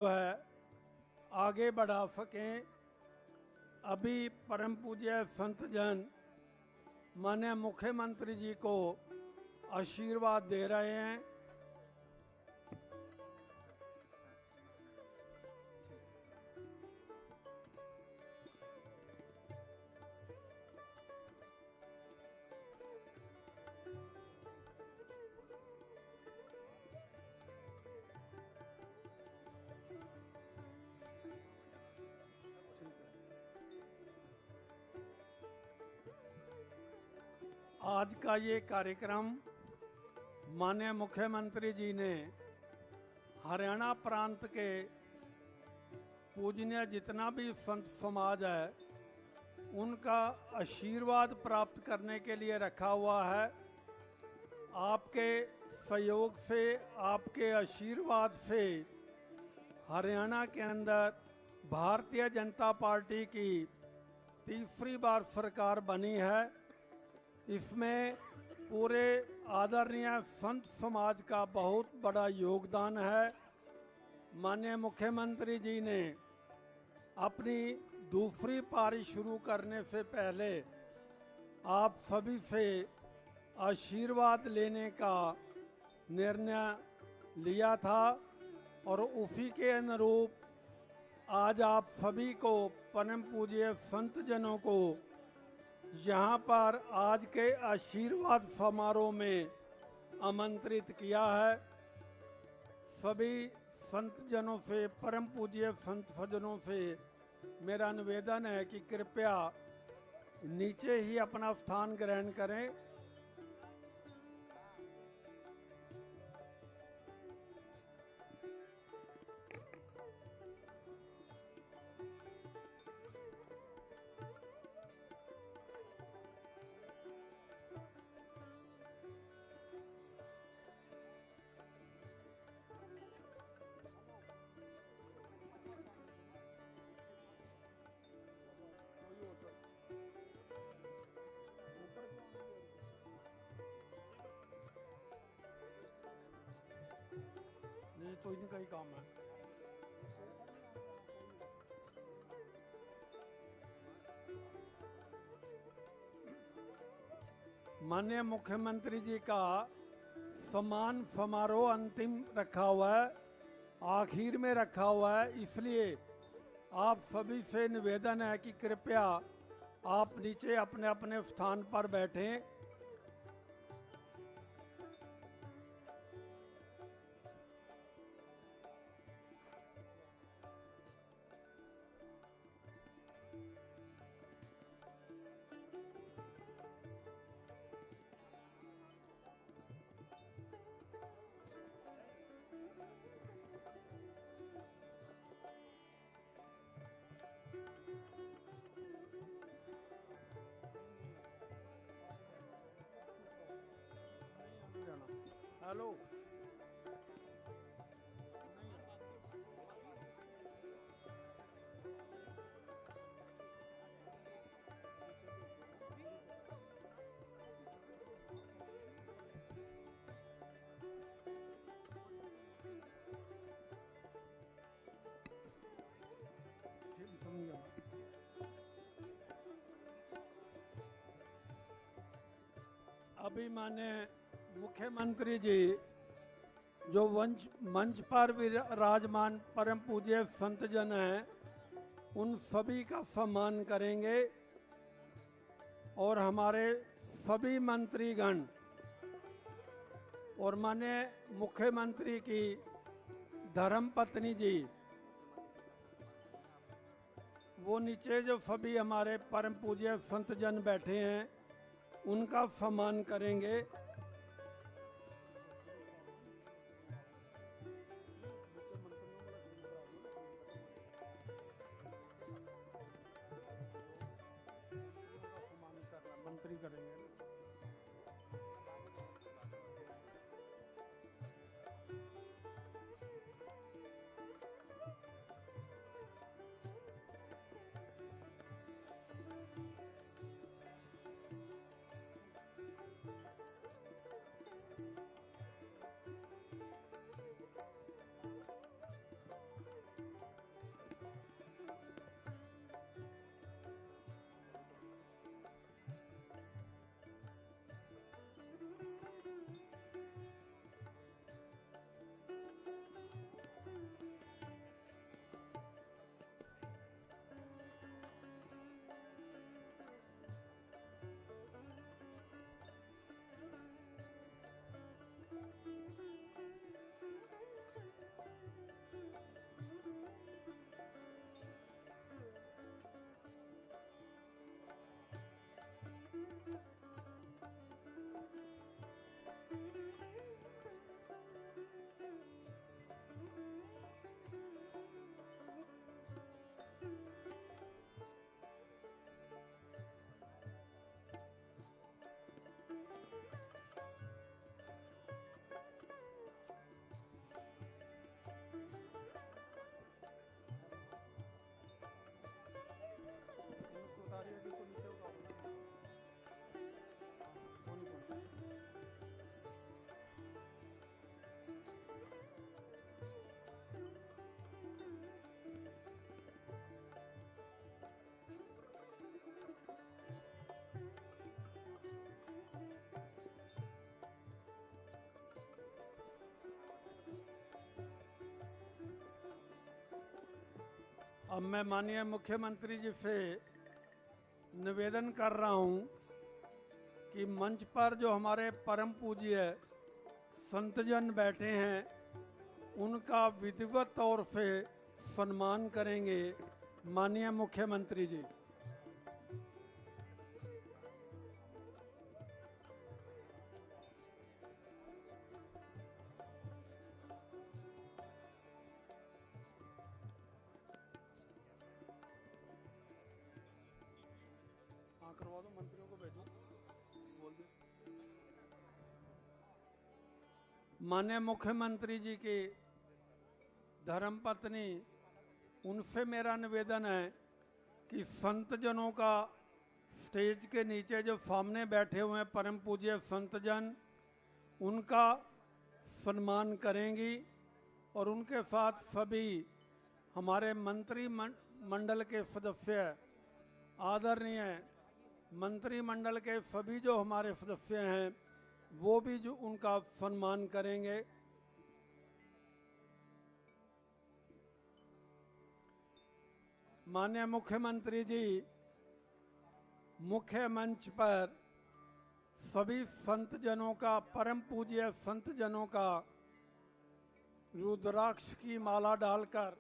है आगे बढ़ा सकें। अभी परम पूज्य संत जन माननीय मुख्यमंत्री जी को आशीर्वाद दे रहे हैं। आज का ये कार्यक्रम माननीय मुख्यमंत्री जी ने हरियाणा प्रांत के पूजनीय जितना भी संत समाज है उनका आशीर्वाद प्राप्त करने के लिए रखा हुआ है। आपके सहयोग से, आपके आशीर्वाद से हरियाणा के अंदर भारतीय जनता पार्टी की तीसरी बार सरकार बनी है। इसमें पूरे आदरणीय संत समाज का बहुत बड़ा योगदान है। माननीय मुख्यमंत्री जी ने अपनी दूसरी पारी शुरू करने से पहले आप सभी से आशीर्वाद लेने का निर्णय लिया था और उसी के अनुरूप आज आप सभी को, परम पूज्य संत जनों को यहाँ पर आज के आशीर्वाद समारोह में आमंत्रित किया है। सभी संत जनों से, परम पूज्य संत सज्जनों से मेरा निवेदन है कि कृपया नीचे ही अपना स्थान ग्रहण करें। नहीं तो इनका ही काम है। माननीय मुख्यमंत्री जी का सम्मान समारोह अंतिम रखा हुआ है, आखिर में रखा हुआ है। इसलिए आप सभी से निवेदन है कि कृपया आप नीचे अपने अपने स्थान पर बैठें। हेलो, अभी माने मुख्यमंत्री जी जो मंच पर विराजमान परम पूज्य संत जन हैं उन सभी का सम्मान करेंगे और हमारे सभी मंत्रीगण और माननीय मुख्यमंत्री की धर्मपत्नी जी, वो नीचे जो सभी हमारे परम पूज्य संत जन बैठे हैं उनका सम्मान करेंगे। मंत्री करेंगे। अब मैं माननीय मुख्यमंत्री जी से निवेदन कर रहा हूं कि मंच पर जो हमारे परम पूज्य संतजन बैठे हैं उनका विधिवत तौर से सम्मान करेंगे माननीय मुख्यमंत्री जी। करवा दो, मंत्रियों को भेजो, बोल दो। माननीय मुख्यमंत्री जी की धर्मपत्नी, उनसे मेरा निवेदन है कि संतजनों का स्टेज के नीचे जो सामने बैठे हुए हैं परम पूज्य संतजन, उनका सम्मान करेंगी और उनके साथ सभी हमारे मंत्रिमंडल के सदस्य, आदरणीय मंत्रिमंडल के सभी जो हमारे सदस्य हैं वो भी जो उनका सम्मान करेंगे। माननीय मुख्यमंत्री जी मुख्य मंच पर सभी संतजनों का, परम पूज्य संतजनों का रुद्राक्ष की माला डालकर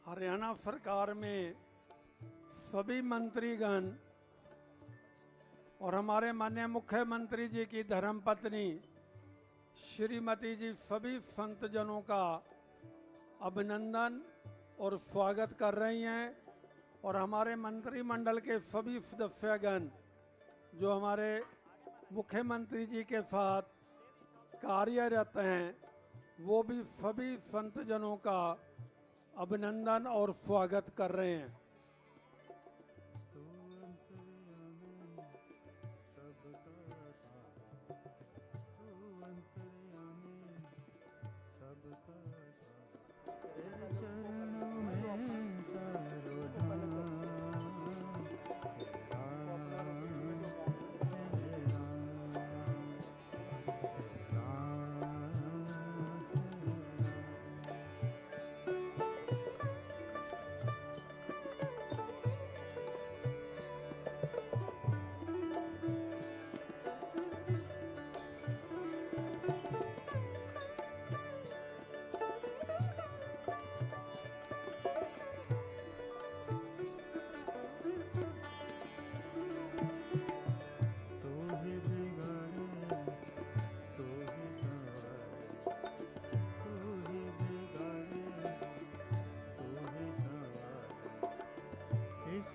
हरियाणा सरकार में सभी मंत्रीगण और हमारे माननीय मुख्यमंत्री जी की धर्मपत्नी श्रीमती जी सभी संतजनों का अभिनंदन और स्वागत कर रही हैं और हमारे मंत्रिमंडल के सभी सदस्यगण जो हमारे मुख्यमंत्री जी के साथ कार्यरत हैं वो भी सभी संतजनों का अभिनंदन और स्वागत कर रहे हैं।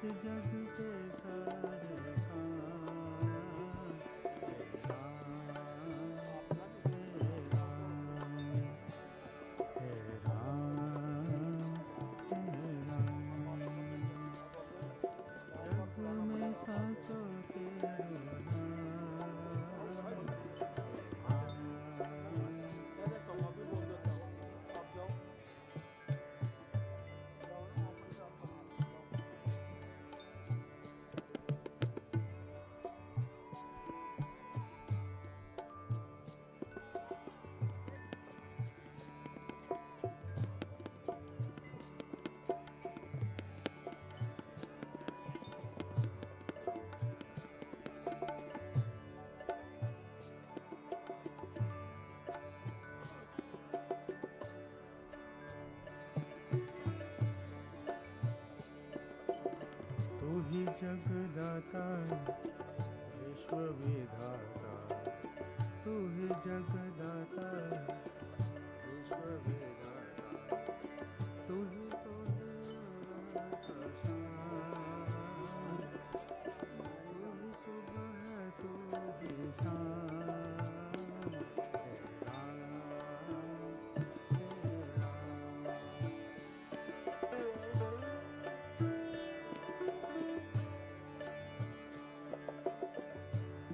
जग के सारे जगदाता विश्व विधाता, तू ही जगदाता विश्व विधाता, तू ही तो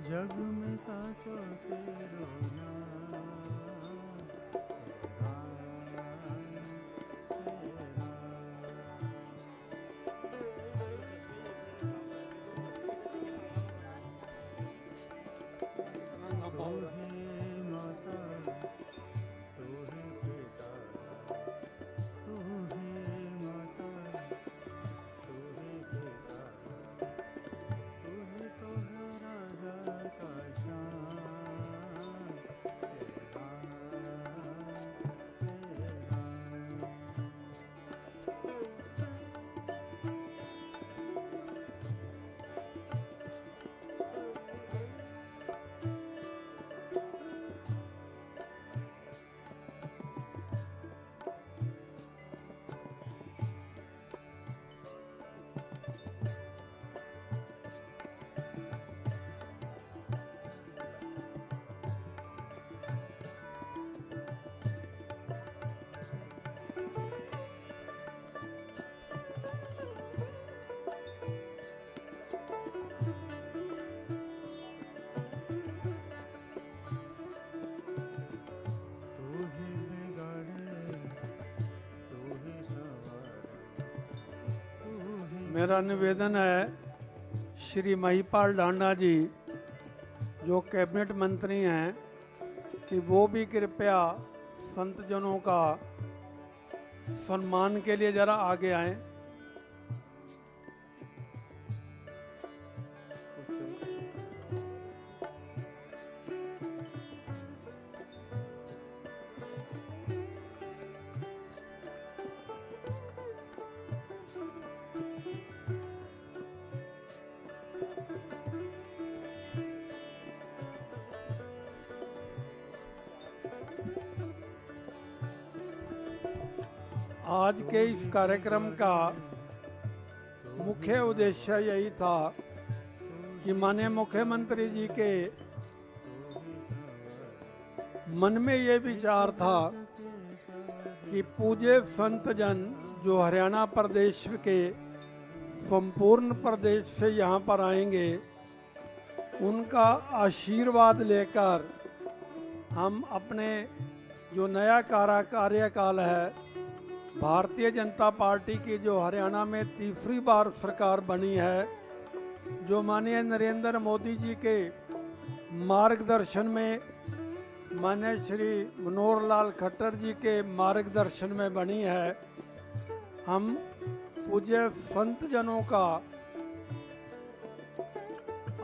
जग में साचो तेरो नाम मेरा निवेदन है श्री महिपाल डांडा जी जो कैबिनेट मंत्री हैं कि वो भी कृपया संतजनों का सम्मान के लिए जरा आगे आएं। आज के इस कार्यक्रम का मुख्य उद्देश्य यही था कि माननीय मुख्यमंत्री जी के मन में ये विचार था कि पूज्य संत जन जो हरियाणा प्रदेश के संपूर्ण प्रदेश से यहाँ पर आएंगे, उनका आशीर्वाद लेकर हम अपने जो नया कार्यकाल है, भारतीय जनता पार्टी की जो हरियाणा में तीसरी बार सरकार बनी है, जो माननीय नरेंद्र मोदी जी के मार्गदर्शन में, माननीय श्री मनोहर लाल खट्टर जी के मार्गदर्शन में बनी है, हम पूज्य संत जनों का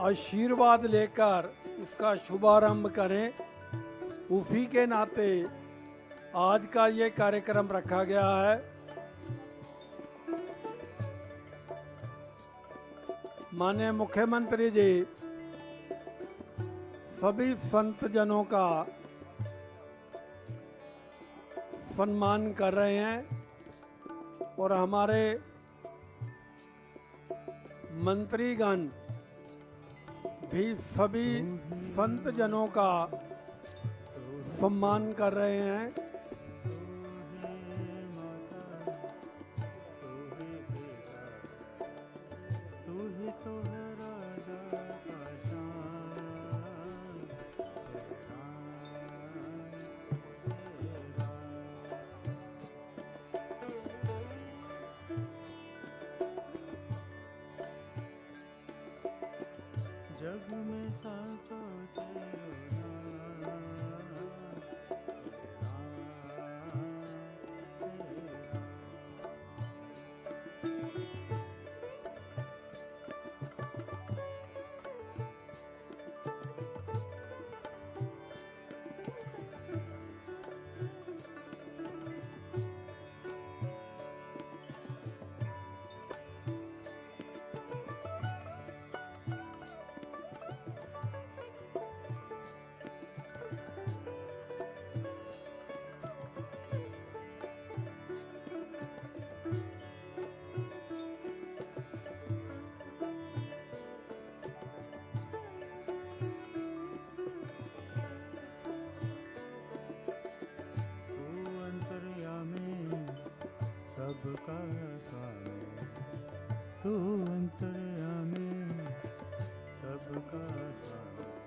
आशीर्वाद लेकर इसका शुभारंभ करें। उसी के नाते आज का ये कार्यक्रम रखा गया है। माननीय मुख्यमंत्री जी सभी संत जनों का सम्मान कर रहे हैं और हमारे मंत्रीगण भी सभी संत जनों का सम्मान कर रहे हैं। जग में साचो तेरो सबका स्वामी, तू अंतर्यामी सबका स्वामी।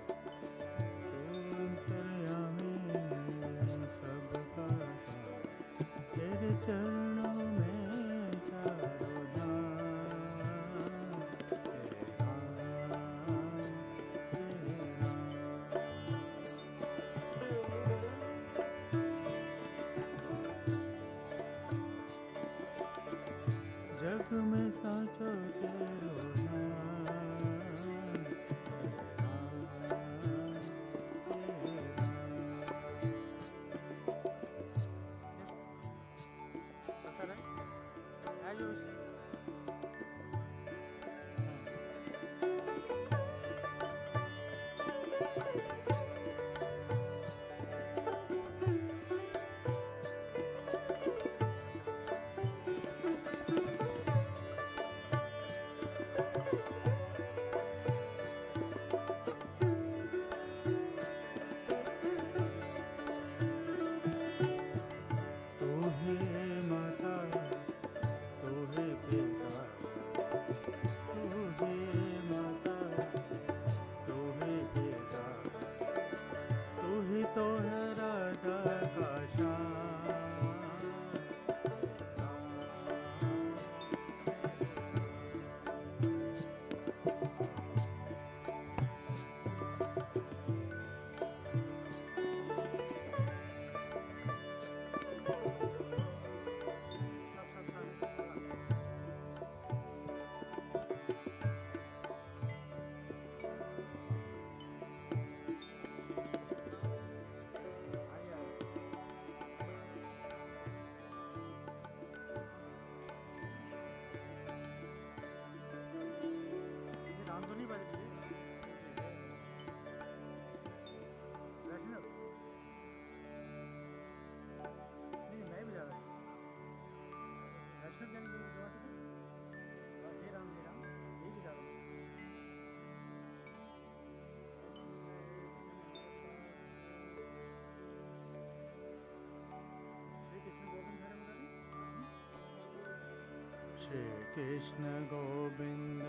कृष्ण गोविंद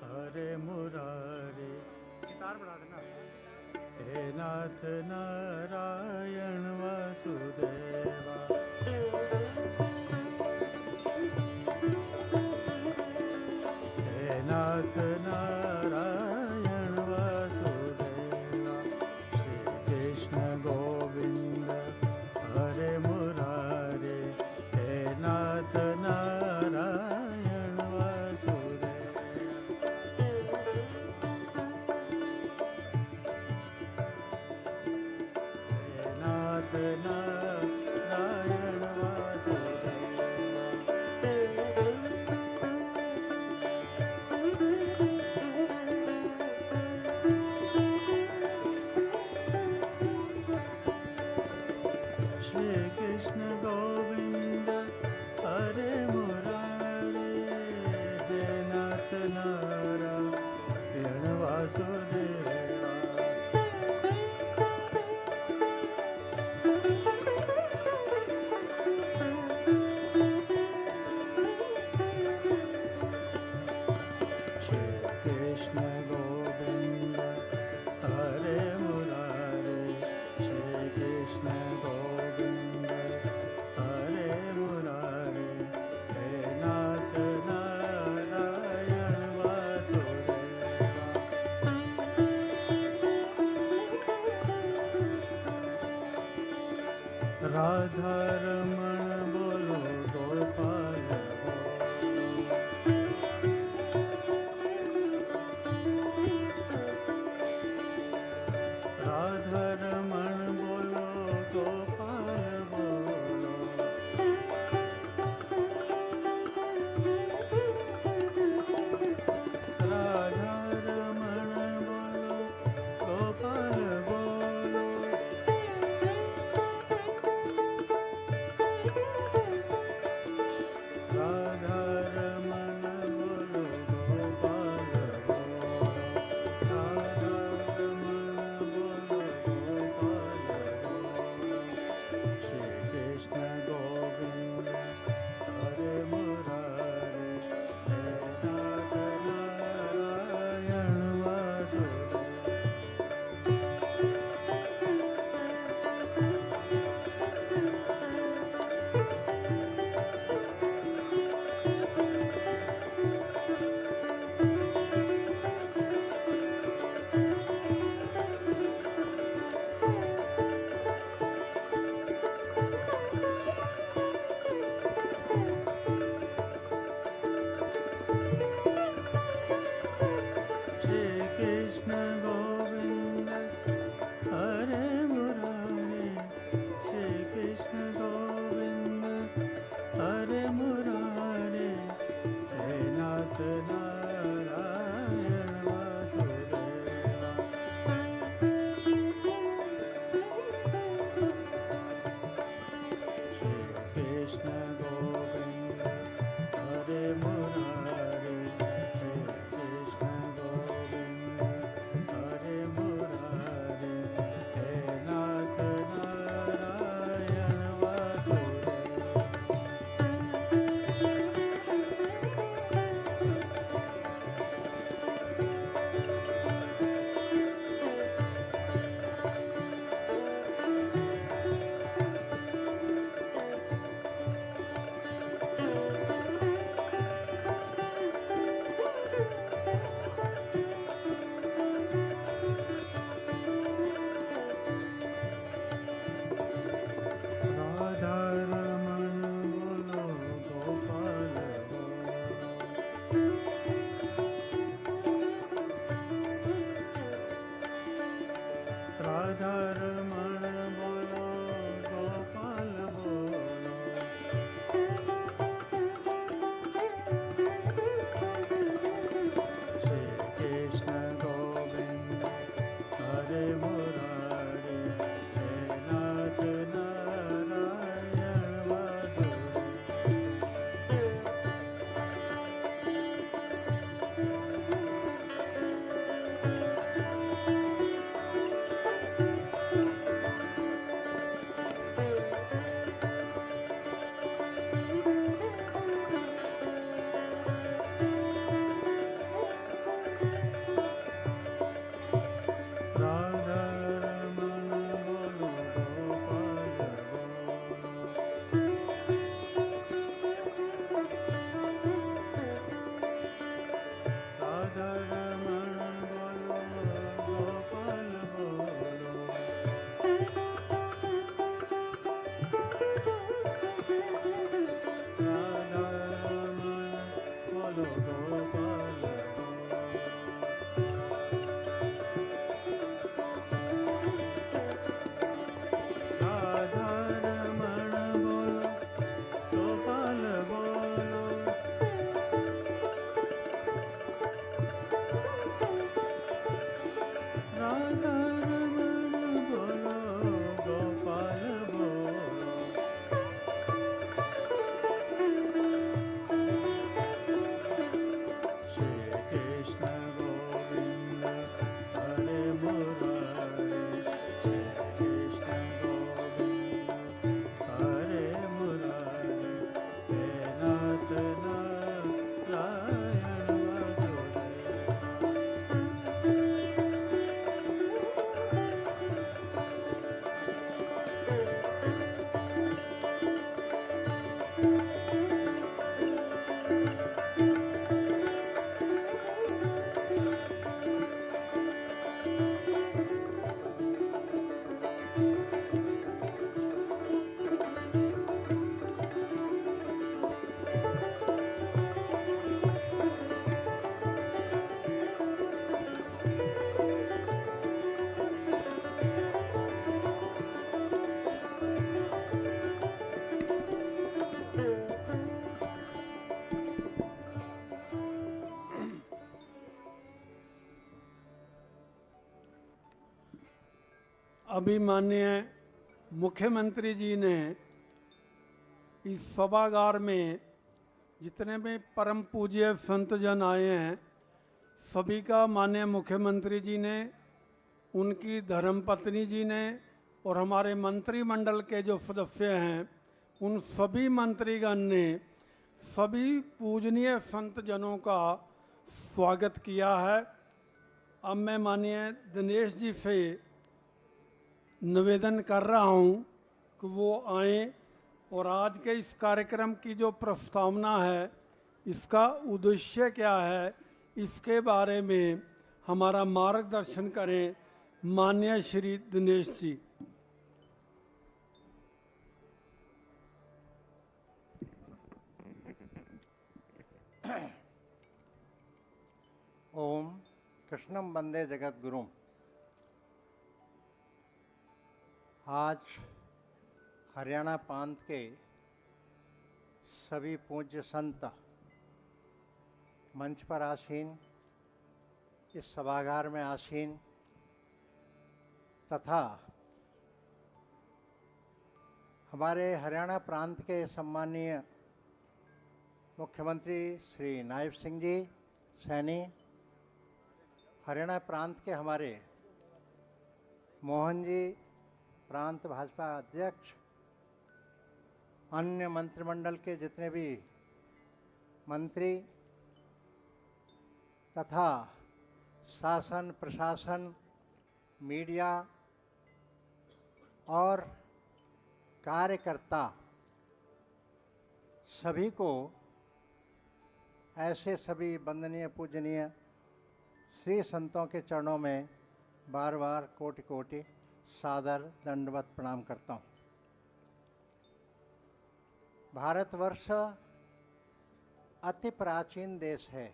हरे मुरारे। सितार बढ़ा देना। हे नाथ नारायण वासुदेवा। हे नाथ नारायण वासुदेवा। श्री कृष्ण गोविंद हरे मुरारे। हे नाथ नारायण वासुदेवा। हे नाथ नारायण वासुदेवा। श्री कृष्ण गोविंद हरे मुरारे। हे नाथ नारायण वासुदेवा। श्री कृष्ण गोविंद हरे मुरारे। श्री कृष्ण गोविंद हरे मुरारे। हे नाथ नारायण वासुदेवा। राधा रमण बोलो गोपाल राधा रमण बोलो गोपाल बोलो। राधा रमण बोलो गोपाल बोलो। राधा रमण बोलो गोपाल बोलो। राधा रमण बोलो गोपाल बोलो। श्री कृष्ण गोविंद हरे मुरारे। हे नाथ नारायण वासुदेवा। श्री कृष्ण गोविंद हरे मुरारे। श्री कृष्ण गोविंद हरे मुरारे। हे नाथ नारायण वासुदेवा। श्री कृष्ण गोविंद हरे मुरारे। श्री कृष्ण गोविंद हरे मुरारे। हे नाथ नारायण वासुदेवा। राधा रमण बोलो गोपाल बोलो। राधा रमण बोलो गोपाल बोलो। श्री कृष्ण गोविंद हरे मुरारे। हे नाथ नारायण वासुदेवा। अभी माननीय मुख्यमंत्री जी ने इस सभागार में जितने भी परम पूज्य संत जन आए हैं सभी का माननीय मुख्यमंत्री जी ने, उनकी धर्मपत्नी जी ने और हमारे मंत्रिमंडल के जो सदस्य हैं उन सभी मंत्रीगण ने सभी पूजनीय संत जनों का स्वागत किया है। अब मैं माननीय दिनेश जी से निवेदन कर रहा हूं कि वो आए और आज के इस कार्यक्रम की जो प्रस्तावना है, इसका उद्देश्य क्या है, इसके बारे में हमारा मार्गदर्शन करें माननीय श्री दिनेश जी। ओम कृष्णम वंदे जगत गुरुम। आज हरियाणा प्रांत के सभी पूज्य संत मंच पर आसीन, इस सभागार में आसीन तथा हमारे हरियाणा प्रांत के सम्माननीय मुख्यमंत्री श्री नायब सिंह जी सैनी, हरियाणा प्रांत के हमारे मोहन जी प्रांत भाजपा अध्यक्ष, अन्य मंत्रिमंडल के जितने भी मंत्री तथा शासन प्रशासन, मीडिया और कार्यकर्ता, सभी को ऐसे सभी वंदनीय पूजनीय श्री संतों के चरणों में बार बार कोटि कोटि सादर दंडवत प्रणाम करता हूँ। भारतवर्ष अति प्राचीन देश है।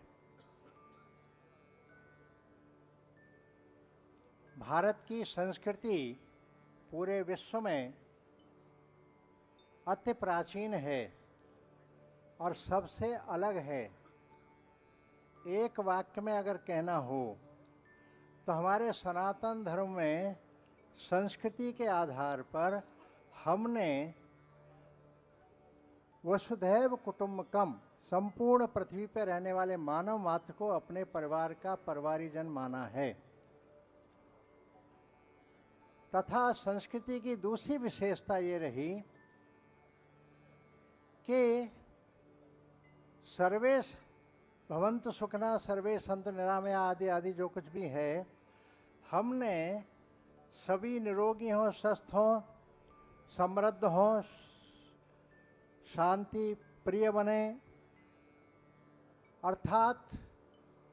भारत की संस्कृति पूरे विश्व में अति प्राचीन है और सबसे अलग है। एक वाक्य में अगर कहना हो तो हमारे सनातन धर्म में संस्कृति के आधार पर हमने वसुधैव कुटुंबकम, संपूर्ण पृथ्वी पर रहने वाले मानव मात्र को अपने परिवार का परिवारीजन माना है। तथा संस्कृति की दूसरी विशेषता ये रही कि सर्वे भवन्तु सुखना सर्वे संतु निरामया आदि आदि जो कुछ भी है, हमने सभी निरोगी हों, स्वस्थ हों, समृद्ध हों, शांति प्रिय बने, अर्थात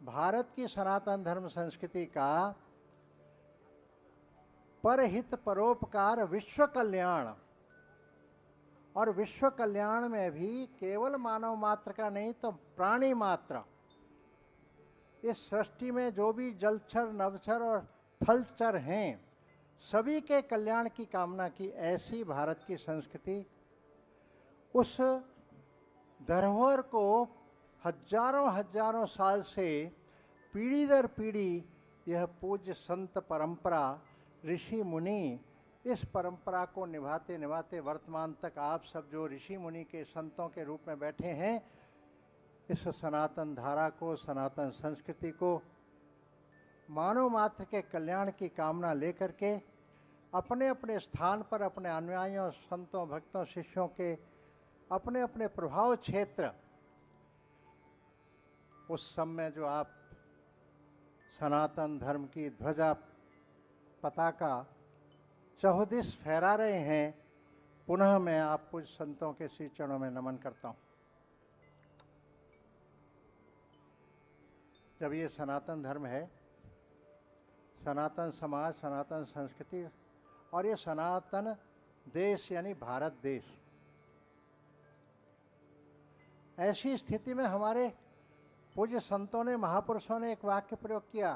भारत की सनातन धर्म संस्कृति का परहित परोपकार विश्व कल्याण, और विश्व कल्याण में भी केवल मानव मात्र का नहीं तो प्राणी मात्र, इस सृष्टि में जो भी जलचर नभचर और थलचर हैं, सभी के कल्याण की कामना की ऐसी भारत की संस्कृति उस धरोहर को हजारों हजारों साल से पीढ़ी दर पीढ़ी यह पूज्य संत परंपरा, ऋषि मुनि इस परंपरा को निभाते निभाते वर्तमान तक आप सब जो ऋषि मुनि के संतों के रूप में बैठे हैं, इस सनातन धारा को, सनातन संस्कृति को मानव मात्र के कल्याण की कामना लेकर के अपने अपने स्थान पर अपने अनुयायियों, संतों, भक्तों, शिष्यों के अपने अपने प्रभाव क्षेत्र, उस समय जो आप सनातन धर्म की ध्वजा पताका चहुदिश फहरा रहे हैं, पुनः मैं आप कुछ संतों के श्री चरणों में नमन करता हूँ। जब ये सनातन धर्म है, सनातन समाज, सनातन संस्कृति और ये सनातन देश यानी भारत देश, ऐसी स्थिति में हमारे पूज्य संतों ने, महापुरुषों ने एक वाक्य प्रयोग किया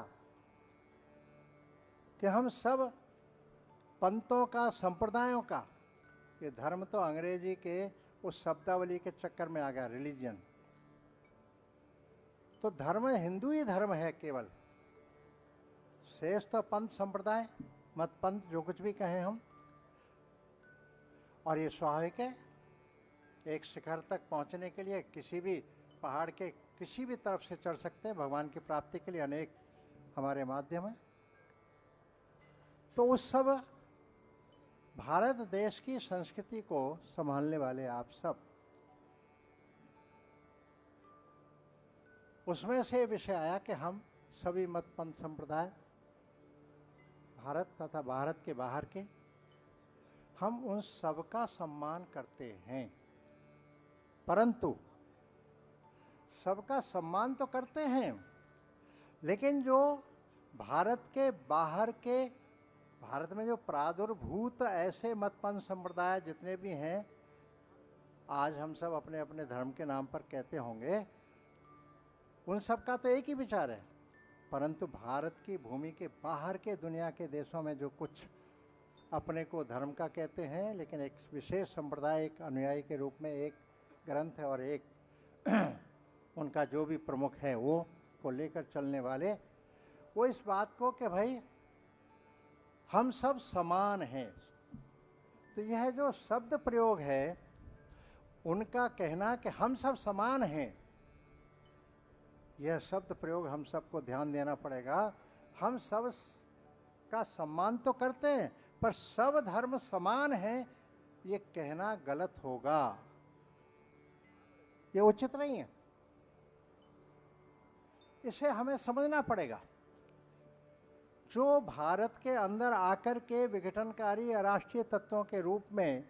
कि हम सब पंथों का, संप्रदायों का, ये धर्म तो अंग्रेजी के उस शब्दावली के चक्कर में आ गया, रिलीजन। तो धर्म हिंदू ही धर्म है केवल, शेष तो पंथ संप्रदाय मत पंथ जो कुछ भी कहें हम, और ये स्वाभाविक है। एक शिखर तक पहुंचने के लिए किसी भी पहाड़ के किसी भी तरफ से चढ़ सकते हैं। भगवान की प्राप्ति के लिए अनेक हमारे माध्यम हैं। तो उस सब भारत देश की संस्कृति को संभालने वाले आप सब, उसमें से विषय आया कि हम सभी मत पंथ संप्रदाय, भारत तथा भारत के बाहर के, हम उन सब का सम्मान करते हैं। परंतु सबका सम्मान तो करते हैं, लेकिन जो भारत के बाहर के, भारत में जो प्रादुर्भूत ऐसे मत पंथ संप्रदाय जितने भी हैं, आज हम सब अपने अपने धर्म के नाम पर कहते होंगे, उन सब का तो एक ही विचार है। परंतु भारत की भूमि के बाहर के दुनिया के देशों में जो कुछ अपने को धर्म का कहते हैं, लेकिन एक विशेष संप्रदाय, एक अनुयायी के रूप में एक ग्रंथ और एक उनका जो भी प्रमुख है वो को लेकर चलने वाले, वो इस बात को कि भाई हम सब समान हैं। तो यह जो शब्द प्रयोग है, उनका कहना कि हम सब समान हैं, यह शब्द प्रयोग हम सबको ध्यान देना पड़ेगा। हम सब का सम्मान तो करते हैं, पर सब धर्म समान हैं, ये कहना गलत होगा, ये उचित नहीं है। इसे हमें समझना पड़ेगा। जो भारत के अंदर आकर के विघटनकारी अराष्ट्रीय तत्वों के रूप में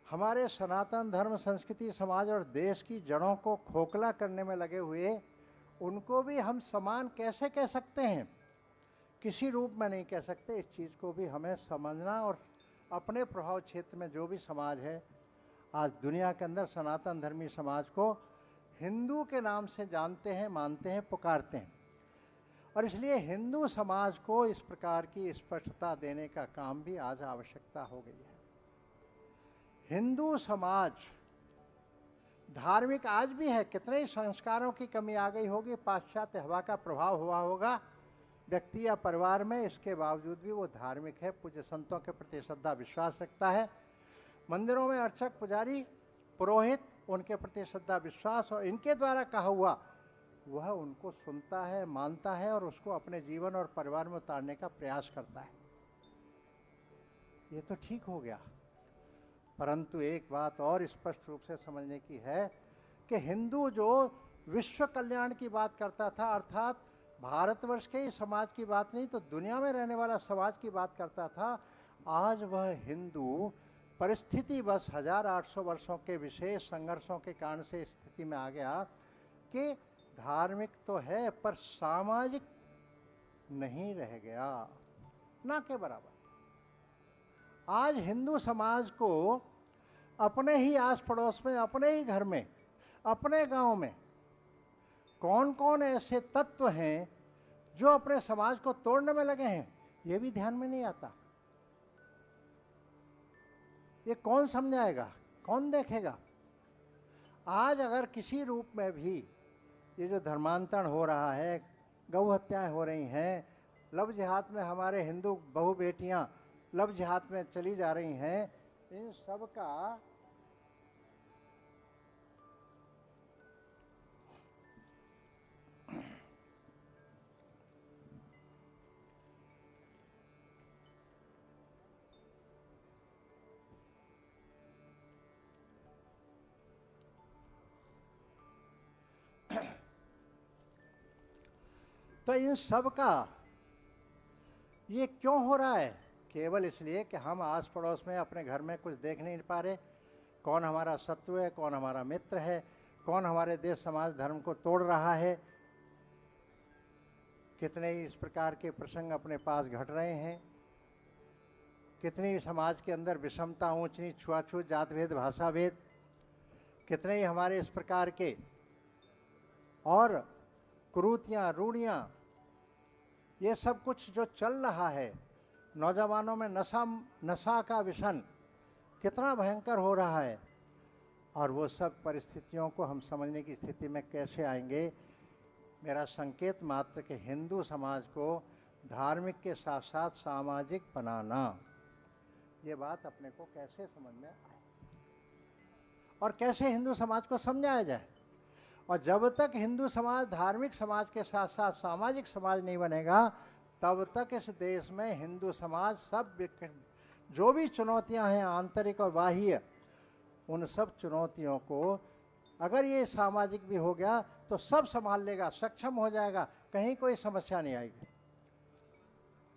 हमारे सनातन धर्म, संस्कृति, समाज और देश की जड़ों को खोखला करने में लगे हुए, उनको भी हम समान कैसे कह सकते हैं? किसी रूप में नहीं कह सकते। इस चीज़ को भी हमें समझना, और अपने प्रभाव क्षेत्र में जो भी समाज है, आज दुनिया के अंदर सनातन धर्मी समाज को हिंदू के नाम से जानते हैं, मानते हैं, पुकारते हैं। और इसलिए हिंदू समाज को इस प्रकार की स्पष्टता देने का काम भी आज आवश्यकता हो गई है। हिंदू समाज धार्मिक आज भी है। कितने ही संस्कारों की कमी आ गई होगी, पाश्चात्य हवा का प्रभाव हुआ होगा व्यक्ति या परिवार में, इसके बावजूद भी वो धार्मिक है, पूज्य संतों के प्रति श्रद्धा विश्वास रखता है। मंदिरों में अर्चक, पुजारी, पुरोहित, उनके प्रति श्रद्धा विश्वास और इनके द्वारा कहा हुआ वह उनको सुनता है, मानता है और उसको अपने जीवन और परिवार में उतारने का प्रयास करता है। ये तो ठीक हो गया, परंतु एक बात और स्पष्ट रूप से समझने की है कि हिंदू जो विश्व कल्याण की बात करता था, अर्थात भारतवर्ष के ही समाज की बात नहीं तो दुनिया में रहने वाला समाज की बात करता था, आज वह हिंदू परिस्थिति बस 1800 वर्षों के विशेष संघर्षों के कारण से इस स्थिति में आ गया कि धार्मिक तो है पर सामाजिक नहीं रह गया, ना के बराबर। आज हिंदू समाज को अपने ही आस पड़ोस में, अपने ही घर में, अपने गांव में कौन कौन ऐसे तत्व हैं जो अपने समाज को तोड़ने में लगे हैं, ये भी ध्यान में नहीं आता। ये कौन समझाएगा, कौन देखेगा? आज अगर किसी रूप में भी ये जो धर्मांतरण हो रहा है, गौ हत्याएं हो रही हैं, लव जिहाद में हमारे हिंदू बहु बेटियां लव जिहाद में चली जा रही हैं, इन सब का तो इन सब का ये क्यों हो रहा है? केवल इसलिए कि हम आस पड़ोस में अपने घर में कुछ देख नहीं पा रहे, कौन हमारा शत्रु है, कौन हमारा मित्र है, कौन हमारे देश समाज धर्म को तोड़ रहा है। कितने ही इस प्रकार के प्रसंग अपने पास घट रहे हैं, कितनी ही समाज के अंदर विषमता, ऊंच नीच, छुआछूत, जात भेद, भाषा भेद, कितने ही हमारे इस प्रकार के और कुरीतियाँ, रूढ़ियाँ, ये सब कुछ जो चल रहा है, नौजवानों में नशा का विषण कितना भयंकर हो रहा है, और वो सब परिस्थितियों को हम समझने की स्थिति में कैसे आएंगे? मेरा संकेत मात्र के हिंदू समाज को धार्मिक के साथ साथ सामाजिक बनाना, ये बात अपने को कैसे समझ में आए और कैसे हिंदू समाज को समझाया जाए। और जब तक हिंदू समाज धार्मिक समाज के साथ साथ सामाजिक समाज नहीं बनेगा, तब तक इस देश में हिंदू समाज सब जो भी चुनौतियां हैं आंतरिक और बाह्य, उन सब चुनौतियों को अगर ये सामाजिक भी हो गया तो सब संभाल लेगा, सक्षम हो जाएगा, कहीं कोई समस्या नहीं आएगी।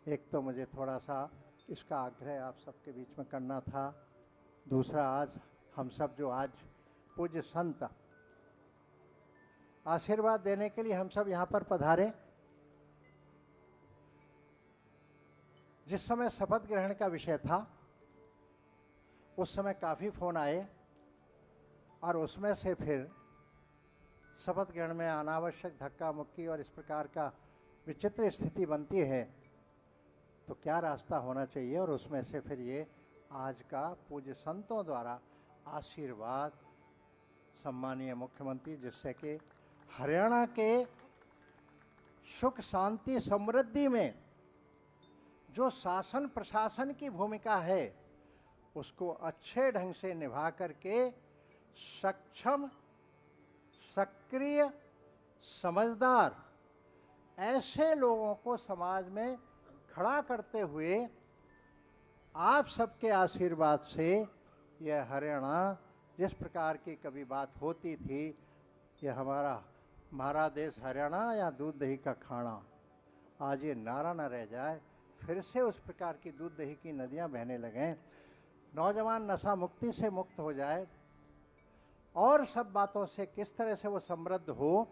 एक तो मुझे थोड़ा सा इसका आग्रह आप सबके बीच में करना था। दूसरा, आज हम सब जो आज पूज्य संत आशीर्वाद देने के लिए हम सब यहाँ पर पधारे, जिस समय शपथ ग्रहण का विषय था उस समय काफ़ी फ़ोन आए और उसमें से फिर शपथ ग्रहण में अनावश्यक धक्का मुक्की और इस प्रकार का विचित्र स्थिति बनती है, तो क्या रास्ता होना चाहिए। और उसमें से फिर ये आज का पूज्य संतों द्वारा आशीर्वाद सम्मानीय मुख्यमंत्री, जिससे कि हरियाणा के सुख शांति समृद्धि में जो शासन प्रशासन की भूमिका है उसको अच्छे ढंग से निभा करके सक्षम, सक्रिय, समझदार ऐसे लोगों को समाज में खड़ा करते हुए आप सबके आशीर्वाद से यह हरियाणा, जिस प्रकार की कभी बात होती थी यह हमारा देश हरियाणा या दूध दही का खाना, आज ये नारा न रह जाए, फिर से उस प्रकार की दूध दही की नदियां बहने लगें, नौजवान नशा मुक्ति से मुक्त हो जाए और सब बातों से किस तरह से वो समृद्ध हो,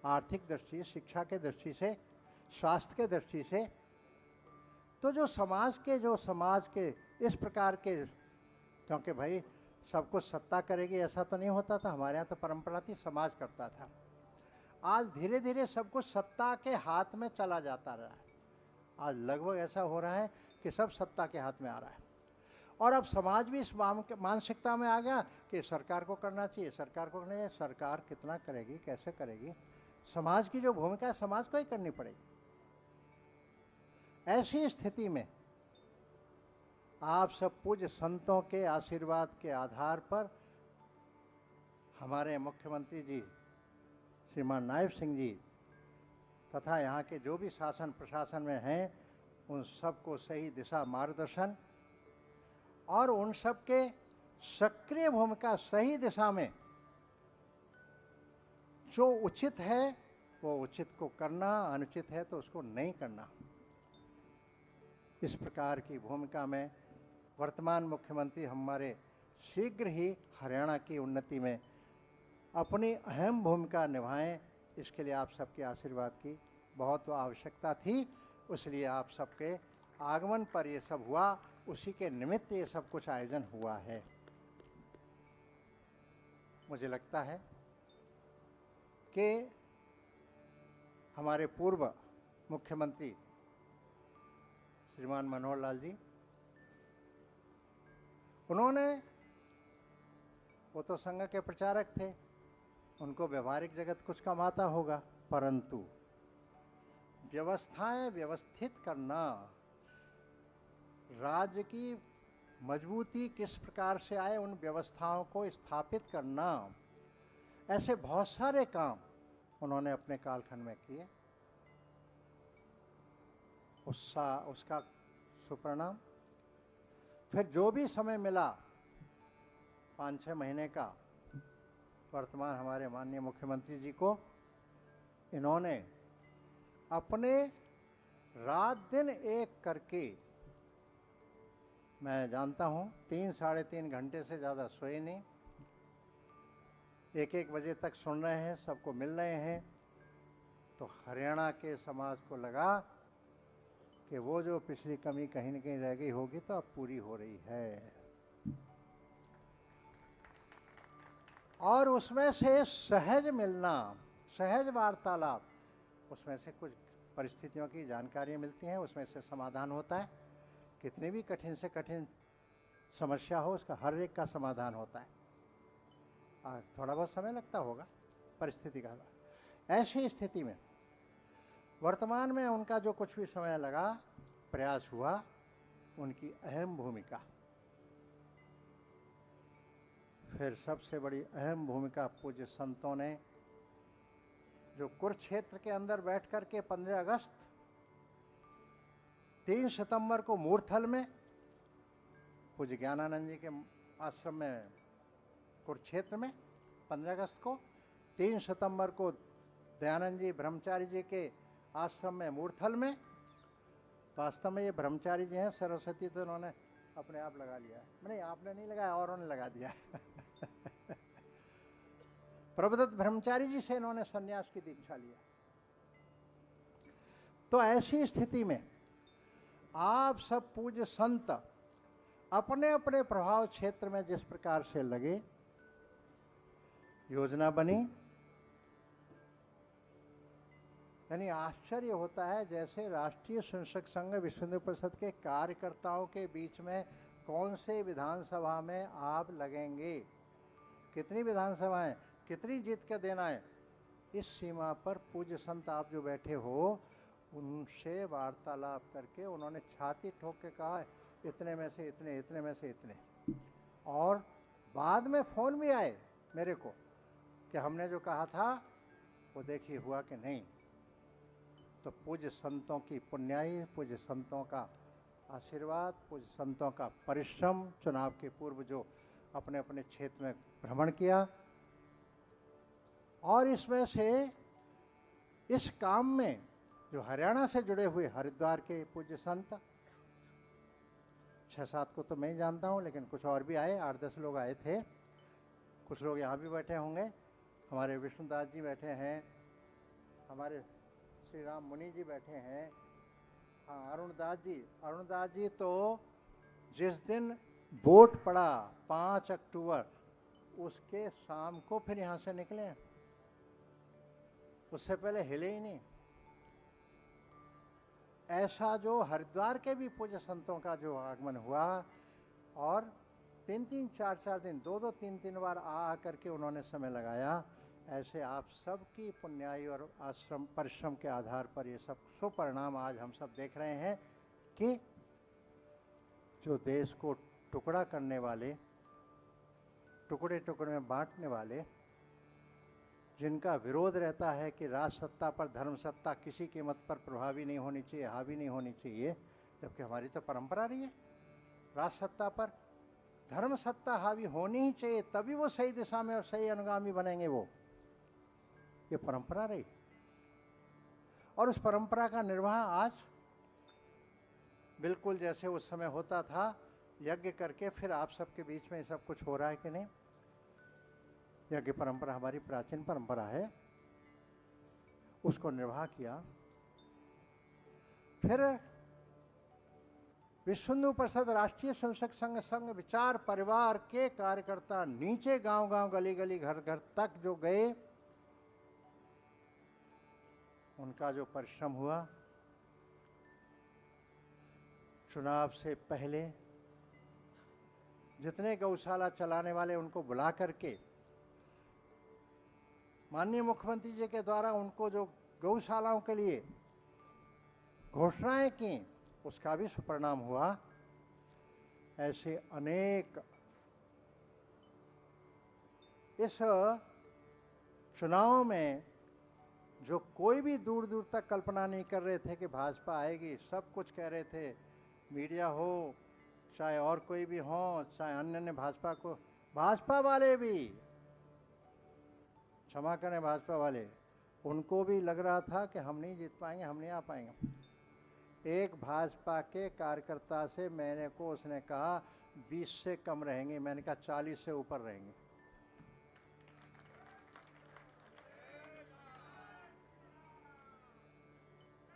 आर्थिक दृष्टि, शिक्षा के दृष्टि से, स्वास्थ्य के दृष्टि से। तो जो समाज के इस प्रकार के, क्योंकि भाई सब कुछ सत्ता करेगी ऐसा तो नहीं होता था, हमारे यहाँ तो परंपरा थी समाज करता था। आज धीरे धीरे सब कुछ सत्ता के हाथ में चला जाता रहा है। आज लगभग ऐसा हो रहा है कि सब सत्ता के हाथ में आ रहा है और अब समाज भी इस मानसिकता में आ गया कि सरकार को करना चाहिए, सरकार को करना चाहिए। सरकार कितना करेगी, कैसे करेगी, समाज की जो भूमिका है समाज को ही करनी पड़ेगी। ऐसी स्थिति में आप सब पूज्य संतों के आशीर्वाद के आधार पर हमारे मुख्यमंत्री जी श्रीमान नायब सिंह जी तथा यहाँ के जो भी शासन प्रशासन में हैं, उन सबको सही दिशा मार्गदर्शन और उन सब के सक्रिय भूमिका, सही दिशा में जो उचित है वो उचित को करना, अनुचित है तो उसको नहीं करना, इस प्रकार की भूमिका में वर्तमान मुख्यमंत्री हमारे शीघ्र ही हरियाणा की उन्नति में अपनी अहम भूमिका निभाएं। इसके लिए आप सबके आशीर्वाद की बहुत आवश्यकता थी, इसलिए आप सबके आगमन पर ये सब हुआ, उसी के निमित्त ये सब कुछ आयोजन हुआ है। मुझे लगता है कि हमारे पूर्व मुख्यमंत्री श्रीमान मनोहर लाल जी, उन्होंने, वो तो संघ के प्रचारक थे, उनको व्यवहारिक जगत कुछ कम आता होगा, परंतु व्यवस्थाएं व्यवस्थित करना, राज्य की मजबूती किस प्रकार से आए उन व्यवस्थाओं को स्थापित करना, ऐसे बहुत सारे काम उन्होंने अपने कालखंड में किए। उसका सुपरिणाम फिर जो भी समय मिला 5-6 महीने का, वर्तमान हमारे माननीय मुख्यमंत्री जी को इन्होंने अपने रात दिन एक करके, मैं जानता हूँ 3-3.5 घंटे से ज़्यादा सोए नहीं, 1-1 बजे तक सुन रहे हैं, सबको मिल रहे हैं। तो हरियाणा के समाज को लगा कि वो जो पिछली कमी कहीं न कहीं रह गई होगी तो अब पूरी हो रही है, और उसमें से सहज मिलना, सहज वार्तालाप, उसमें से कुछ परिस्थितियों की जानकारियाँ मिलती हैं, उसमें से समाधान होता है। कितनी भी कठिन से कठिन समस्या हो, उसका हर एक का समाधान होता है। थोड़ा बहुत समय लगता होगा परिस्थिति का। ऐसी स्थिति में वर्तमान में उनका जो कुछ भी समय लगा, प्रयास हुआ, उनकी अहम भूमिका, फिर सबसे बड़ी अहम भूमिका पूज्य संतों ने, जो कुरुक्षेत्र के अंदर बैठ कर के 15 अगस्त 3 सितंबर को मूर्थल में पूज्य ज्ञानानंद जी के आश्रम में कुरुक्षेत्र में 15 अगस्त को, 3 सितंबर को दयानंद जी ब्रह्मचारी जी के आश्रम में मूर्थल में। वास्तव में ये ब्रह्मचारी जी हैं, सरस्वती तो उन्होंने अपने आप लगा लिया है, नहीं आपने नहीं लगाया, औरों ने लगा दिया है। प्रभुदत्त ब्रह्मचारी जी से इन्होंने सन्यास की दीक्षा लिया। तो ऐसी स्थिति में आप सब पूज्य संत अपने अपने प्रभाव क्षेत्र में जिस प्रकार से लगे, योजना बनी, यानी आश्चर्य होता है जैसे राष्ट्रीय स्वयंसेवक संघ विश्व हिंदू परिषद के कार्यकर्ताओं के बीच में कौन से विधानसभा में आप लगेंगे, कितनी विधानसभाएं, कितनी जीत के देना है, इस सीमा पर पूज्य संत आप जो बैठे हो, उनसे वार्तालाप करके उन्होंने छाती ठोक के कहा इतने में से इतने, इतने में से इतने। और बाद में फोन भी आए मेरे को कि हमने जो कहा था वो देखिए हुआ कि नहीं। तो पूज्य संतों की पुण्याई, पूज्य संतों का आशीर्वाद, पूज्य संतों का परिश्रम, चुनाव के पूर्व जो अपने अपने क्षेत्र में भ्रमण किया, और इसमें से इस काम में जो हरियाणा से जुड़े हुए हरिद्वार के पूज्य संत 6-7 को तो मैं ही जानता हूँ, लेकिन कुछ और भी आए, 8-10 लोग आए थे। कुछ लोग यहाँ भी बैठे होंगे, हमारे विष्णुदास जी बैठे हैं, हमारे श्री राम मुनि जी बैठे हैं, हाँ अरुणदास जी तो जिस दिन वोट पड़ा 5 अक्टूबर, उसके शाम को फिर यहाँ से निकले हैं, उससे पहले हिले ही नहीं। ऐसा जो हरिद्वार के भी पूज्य संतों का जो आगमन हुआ, और 3-3, 4-4 दिन, 2-2, 3-3 बार आ करके उन्होंने समय लगाया, ऐसे आप सब की पुण्याई और आश्रम परिश्रम के आधार पर ये सब सुपरिणाम आज हम सब देख रहे हैं कि जो देश को टुकड़ा करने वाले, टुकड़े टुकड़े में बांटने वाले, जिनका विरोध रहता है कि राज सत्ता पर धर्म सत्ता किसी कीमत पर प्रभावी नहीं होनी चाहिए, हावी नहीं होनी चाहिए, जबकि हमारी तो परंपरा रही है राज सत्ता पर धर्म सत्ता हावी होनी ही चाहिए, तभी वो सही दिशा में और सही अनुगामी बनेंगे, वो ये परंपरा रही। और उस परंपरा का निर्वाह आज बिल्कुल जैसे उस समय होता था, यज्ञ करके फिर आप सबके बीच में सब कुछ हो रहा है कि नहीं। यज्ञ परंपरा हमारी प्राचीन परंपरा है, उसको निर्वाह किया। फिर विश्व हिंदू परिषद, राष्ट्रीय स्वयंसेवक संघ विचार परिवार के कार्यकर्ता नीचे गांव-गांव, गली-गली, घर-घर तक जो गए, उनका जो परिश्रम हुआ, चुनाव से पहले जितने गौशाला चलाने वाले उनको बुला करके माननीय मुख्यमंत्री जी के द्वारा उनको जो गौशालाओं के लिए घोषणाएं की, उसका भी सुपरिणाम हुआ। ऐसे अनेक इस चुनाव में जो कोई भी दूर दूर तक कल्पना नहीं कर रहे थे कि भाजपा आएगी, सब कुछ कह रहे थे, मीडिया हो चाहे और कोई भी हो, चाहे अन्य ने भाजपा वाले भी, क्षमा करें भाजपा वाले, उनको भी लग रहा था कि हम नहीं जीत पाएंगे, हम नहीं आ पाएंगे। एक भाजपा के कार्यकर्ता से मैंने को उसने कहा 20 से कम रहेंगे, मैंने कहा 40 से ऊपर रहेंगे।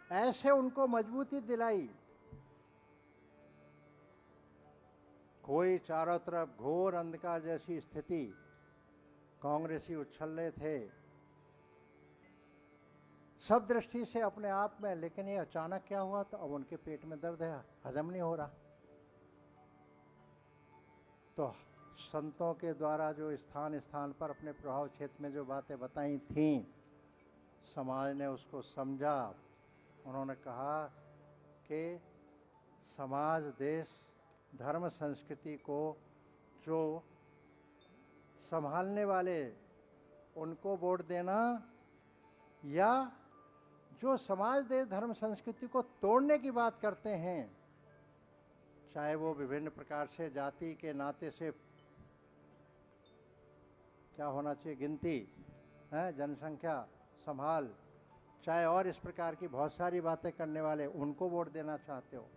ऐसे उनको मजबूती दिलाई। कोई चारों तरफ घोर अंधकार जैसी स्थिति, कांग्रेसी उछल थे सब दृष्टि से अपने आप में, लेकिन ये अचानक क्या हुआ, तो अब उनके पेट में दर्द है, हजम नहीं हो रहा। तो संतों के द्वारा जो स्थान स्थान पर अपने प्रभाव क्षेत्र में जो बातें बताई थीं, समाज ने उसको समझा, उन्होंने कहा कि समाज, देश, धर्म, संस्कृति को जो संभालने वाले उनको वोट देना, या जो समाज, देश, धर्म, संस्कृति को तोड़ने की बात करते हैं, चाहे वो विभिन्न प्रकार से जाति के नाते से क्या होना चाहिए, गिनती है, जनसंख्या संभाल, चाहे और इस प्रकार की बहुत सारी बातें करने वाले, उनको वोट देना चाहते हो,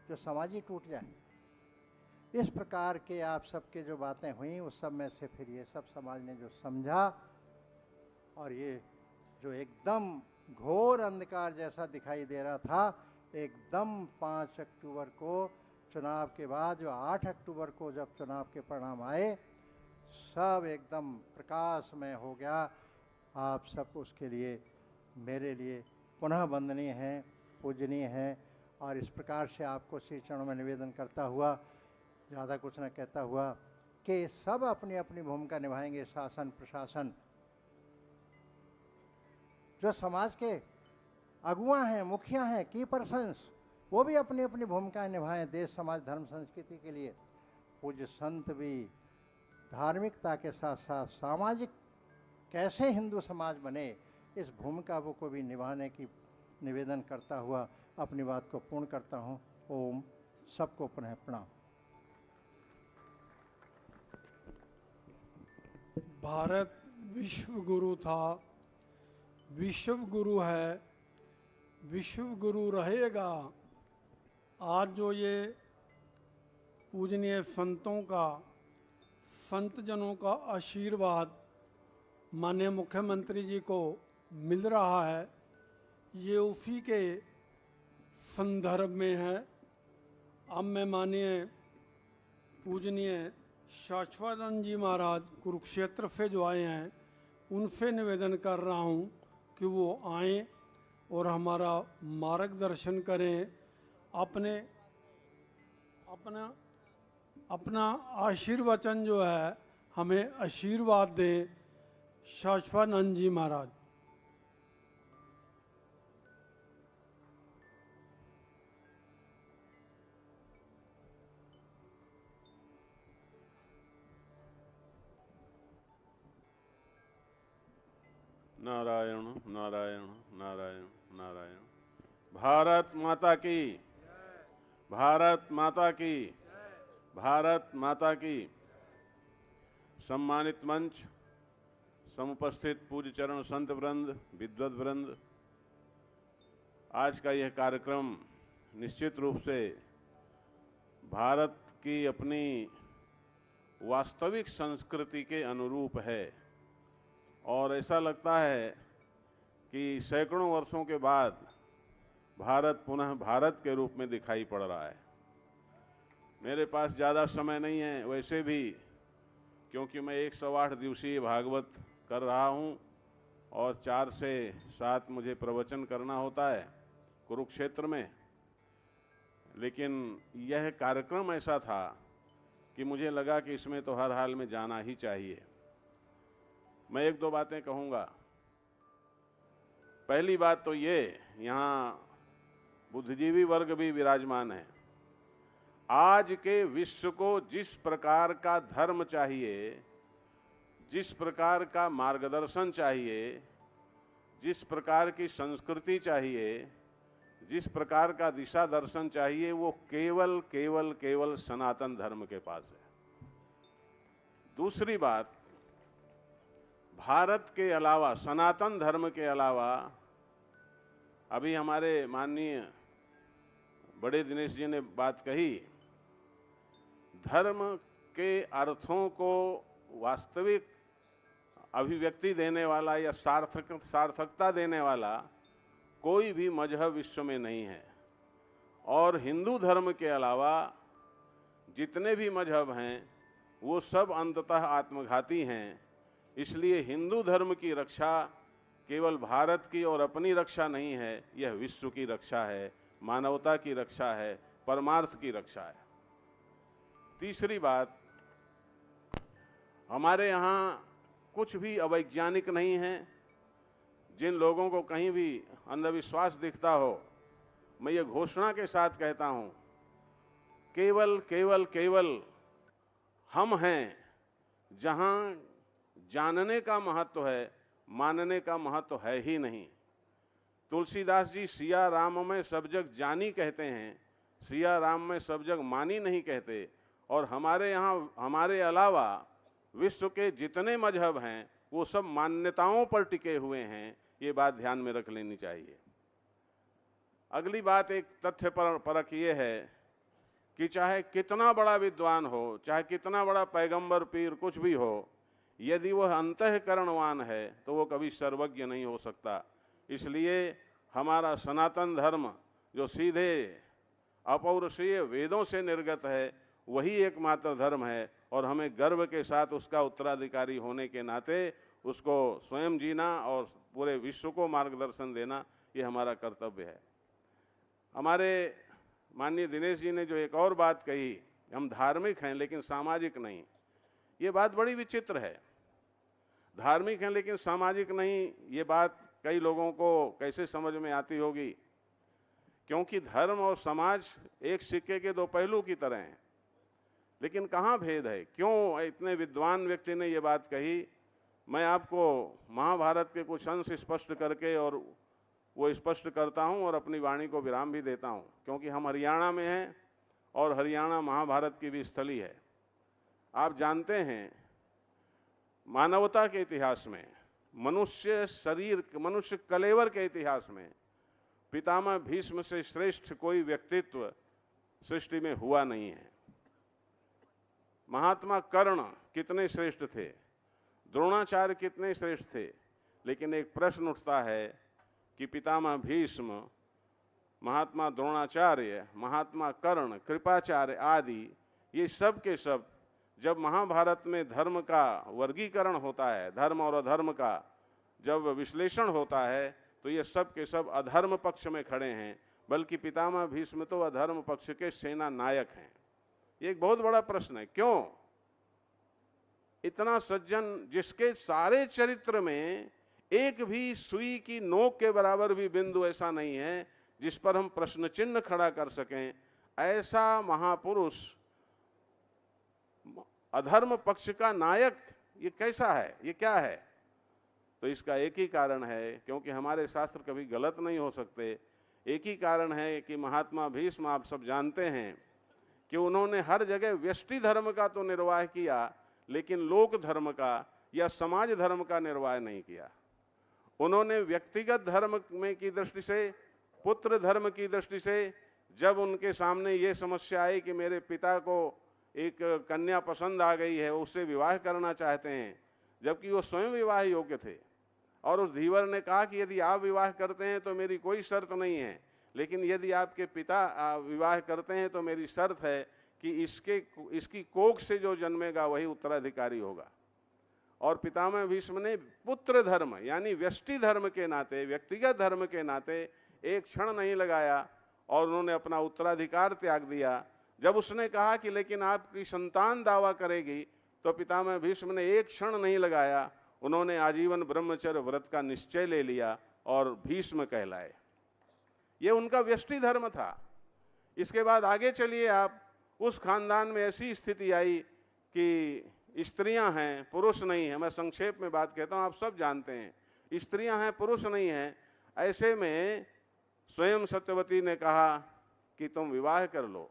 जो समाज ही टूट जाए। इस प्रकार के आप सबके जो बातें हुई, उस सब में से फिर ये सब समाज ने जो समझा, और ये जो एकदम घोर अंधकार जैसा दिखाई दे रहा था, एकदम 5 अक्टूबर को चुनाव के बाद, जो 8 अक्टूबर को जब चुनाव के परिणाम आए, सब एकदम प्रकाशमय हो गया। आप सब उसके लिए, मेरे लिए पुनः वंदनीय हैं, पूजनीय हैं, और इस प्रकार से आपको श्री चरणों में निवेदन करता हुआ, ज़्यादा कुछ न कहता हुआ, कि सब अपनी अपनी भूमिका निभाएंगे। शासन, प्रशासन, जो समाज के अगुआ हैं, मुखिया हैं, की पर्सन्स, वो भी अपनी अपनी भूमिकाएं निभाएं देश, समाज, धर्म, संस्कृति के लिए। पूज्य संत भी धार्मिकता के साथ साथ सामाजिक कैसे हिंदू समाज बने, इस भूमिका को भी निभाने की निवेदन करता हुआ अपनी बात को पूर्ण करता हूँ। ओम। सबको पुनः प्रणाम। भारत विश्व गुरु था, विश्व गुरु है, विश्व गुरु रहेगा। आज जो ये पूजनीय संतों का, संत जनों का आशीर्वाद माननीय मुख्यमंत्री जी को मिल रहा है, ये उसी के संदर्भ में है। अब मैं माननीय पूजनीय शाश्वतानंद जी महाराज कुरुक्षेत्र से जो आए हैं, उनसे निवेदन कर रहा हूँ कि वो आएं और हमारा मार्गदर्शन करें, अपना आशीर्वचन जो है हमें आशीर्वाद दें। शाश्वतानंद जी महाराज। नारायण नारायण नारायण नारायण। भारत माता की, भारत माता की, भारत माता की। सम्मानित मंच, समुपस्थित पूज्य चरण संत वृंद, विद्वत वृंद, आज का यह कार्यक्रम निश्चित रूप से भारत की अपनी वास्तविक संस्कृति के अनुरूप है, और ऐसा लगता है कि सैकड़ों वर्षों के बाद भारत पुनः भारत के रूप में दिखाई पड़ रहा है। मेरे पास ज़्यादा समय नहीं है वैसे भी, क्योंकि मैं 108 दिवसीय भागवत कर रहा हूँ और 4 से 7 मुझे प्रवचन करना होता है कुरुक्षेत्र में। लेकिन यह कार्यक्रम ऐसा था कि मुझे लगा कि इसमें तो हर हाल में जाना ही चाहिए। मैं 1-2 बातें कहूँगा। पहली बात तो ये, यहाँ बुद्धिजीवी वर्ग भी विराजमान है। आज के विश्व को जिस प्रकार का धर्म चाहिए, जिस प्रकार का मार्गदर्शन चाहिए, जिस प्रकार की संस्कृति चाहिए, जिस प्रकार का दिशा दर्शन चाहिए, वो केवल केवल केवल सनातन धर्म के पास है। दूसरी बात, भारत के अलावा, सनातन धर्म के अलावा, अभी हमारे माननीय बड़े दिनेश जी ने बात कही, धर्म के अर्थों को वास्तविक अभिव्यक्ति देने वाला या सार्थकता देने वाला कोई भी मजहब विश्व में नहीं है। और हिंदू धर्म के अलावा जितने भी मजहब हैं वो सब अंततः आत्मघाती हैं। इसलिए हिंदू धर्म की रक्षा केवल भारत की और अपनी रक्षा नहीं है, यह विश्व की रक्षा है, मानवता की रक्षा है, परमार्थ की रक्षा है। तीसरी बात, हमारे यहाँ कुछ भी अवैज्ञानिक नहीं है। जिन लोगों को कहीं भी अंधविश्वास दिखता हो, मैं ये घोषणा के साथ कहता हूं, केवल केवल केवल हम हैं जहां जानने का महत्व है, मानने का महत्व है ही नहीं। तुलसीदास जी सिया राम में सब जग जानी कहते हैं, सिया राम में सब जग मानी नहीं कहते। और हमारे यहाँ हमारे अलावा विश्व के जितने मजहब हैं वो सब मान्यताओं पर टिके हुए हैं, ये बात ध्यान में रख लेनी चाहिए। अगली बात एक तथ्य परख ये है कि चाहे कितना बड़ा विद्वान हो, चाहे कितना बड़ा पैगंबर पीर कुछ भी हो, यदि वह अंतःकरणवान है तो वो कभी सर्वज्ञ नहीं हो सकता। इसलिए हमारा सनातन धर्म जो सीधे अपौरुषीय वेदों से निर्गत है, वही एकमात्र धर्म है और हमें गर्व के साथ उसका उत्तराधिकारी होने के नाते उसको स्वयं जीना और पूरे विश्व को मार्गदर्शन देना, ये हमारा कर्तव्य है। हमारे माननीय दिनेश जी ने जो एक और बात कही, हम धार्मिक हैं लेकिन सामाजिक नहीं, ये बात बड़ी विचित्र है। धार्मिक हैं लेकिन सामाजिक नहीं, ये बात कई लोगों को कैसे समझ में आती होगी, क्योंकि धर्म और समाज एक सिक्के के दो पहलू की तरह हैं। लेकिन कहाँ भेद है? क्यों इतने विद्वान व्यक्ति ने ये बात कही? मैं आपको महाभारत के कुछ अंश स्पष्ट करके और वो स्पष्ट करता हूँ और अपनी वाणी को विराम भी देता हूँ, क्योंकि हम हरियाणा में हैं और हरियाणा महाभारत की भी स्थली है। आप जानते हैं मानवता के इतिहास में, मनुष्य कलेवर के इतिहास में पितामह भीष्म से श्रेष्ठ कोई व्यक्तित्व सृष्टि में हुआ नहीं है। महात्मा कर्ण कितने श्रेष्ठ थे, द्रोणाचार्य कितने श्रेष्ठ थे, लेकिन एक प्रश्न उठता है कि पितामह भीष्म, महात्मा द्रोणाचार्य, महात्मा कर्ण, कृपाचार्य आदि, ये सब के सब जब महाभारत में धर्म का वर्गीकरण होता है, धर्म और अधर्म का जब विश्लेषण होता है, तो ये सब के सब अधर्म पक्ष में खड़े हैं, बल्कि पितामह भीष्म तो अधर्म पक्ष के सेना नायक हैं। ये एक बहुत बड़ा प्रश्न है। क्यों? इतना सज्जन जिसके सारे चरित्र में एक भी सुई की नोक के बराबर भी बिंदु ऐसा नहीं है जिस पर हम प्रश्न चिन्ह खड़ा कर सकें, ऐसा महापुरुष अधर्म पक्ष का नायक, ये कैसा है, ये क्या है? तो इसका एक ही कारण है, क्योंकि हमारे शास्त्र कभी गलत नहीं हो सकते। एक ही कारण है कि महात्मा भीष्म, आप सब जानते हैं कि उन्होंने हर जगह व्यष्टि धर्म का तो निर्वाह किया, लेकिन लोक धर्म का या समाज धर्म का निर्वाह नहीं किया। उन्होंने व्यक्तिगत धर्म में की दृष्टि से, पुत्र धर्म की दृष्टि से, जब उनके सामने ये समस्या आई कि मेरे पिता को एक कन्या पसंद आ गई है, उससे विवाह करना चाहते हैं, जबकि वो स्वयं विवाह योग्य थे, और उस धीवर ने कहा कि यदि आप विवाह करते हैं तो मेरी कोई शर्त नहीं है, लेकिन यदि आपके पिता विवाह करते हैं तो मेरी शर्त है कि इसकी कोख से जो जन्मेगा वही उत्तराधिकारी होगा। और पितामह भीष्म ने पुत्र धर्म यानी व्यष्टि धर्म के नाते, व्यक्तिगत धर्म के नाते एक क्षण नहीं लगाया और उन्होंने अपना उत्तराधिकार त्याग दिया। जब उसने कहा कि लेकिन आपकी संतान दावा करेगी, तो पितामह भीष्म ने एक क्षण नहीं लगाया, उन्होंने आजीवन ब्रह्मचर्य व्रत का निश्चय ले लिया और भीष्म कहलाए। ये उनका व्यष्टि धर्म था। इसके बाद आगे चलिए आप, उस खानदान में ऐसी स्थिति आई कि स्त्रियां हैं, पुरुष नहीं है। मैं संक्षेप में बात कहता हूं, आप सब जानते हैं, स्त्रियां हैं, पुरुष नहीं है। ऐसे में स्वयं सत्यवती ने कहा कि तुम विवाह कर लो,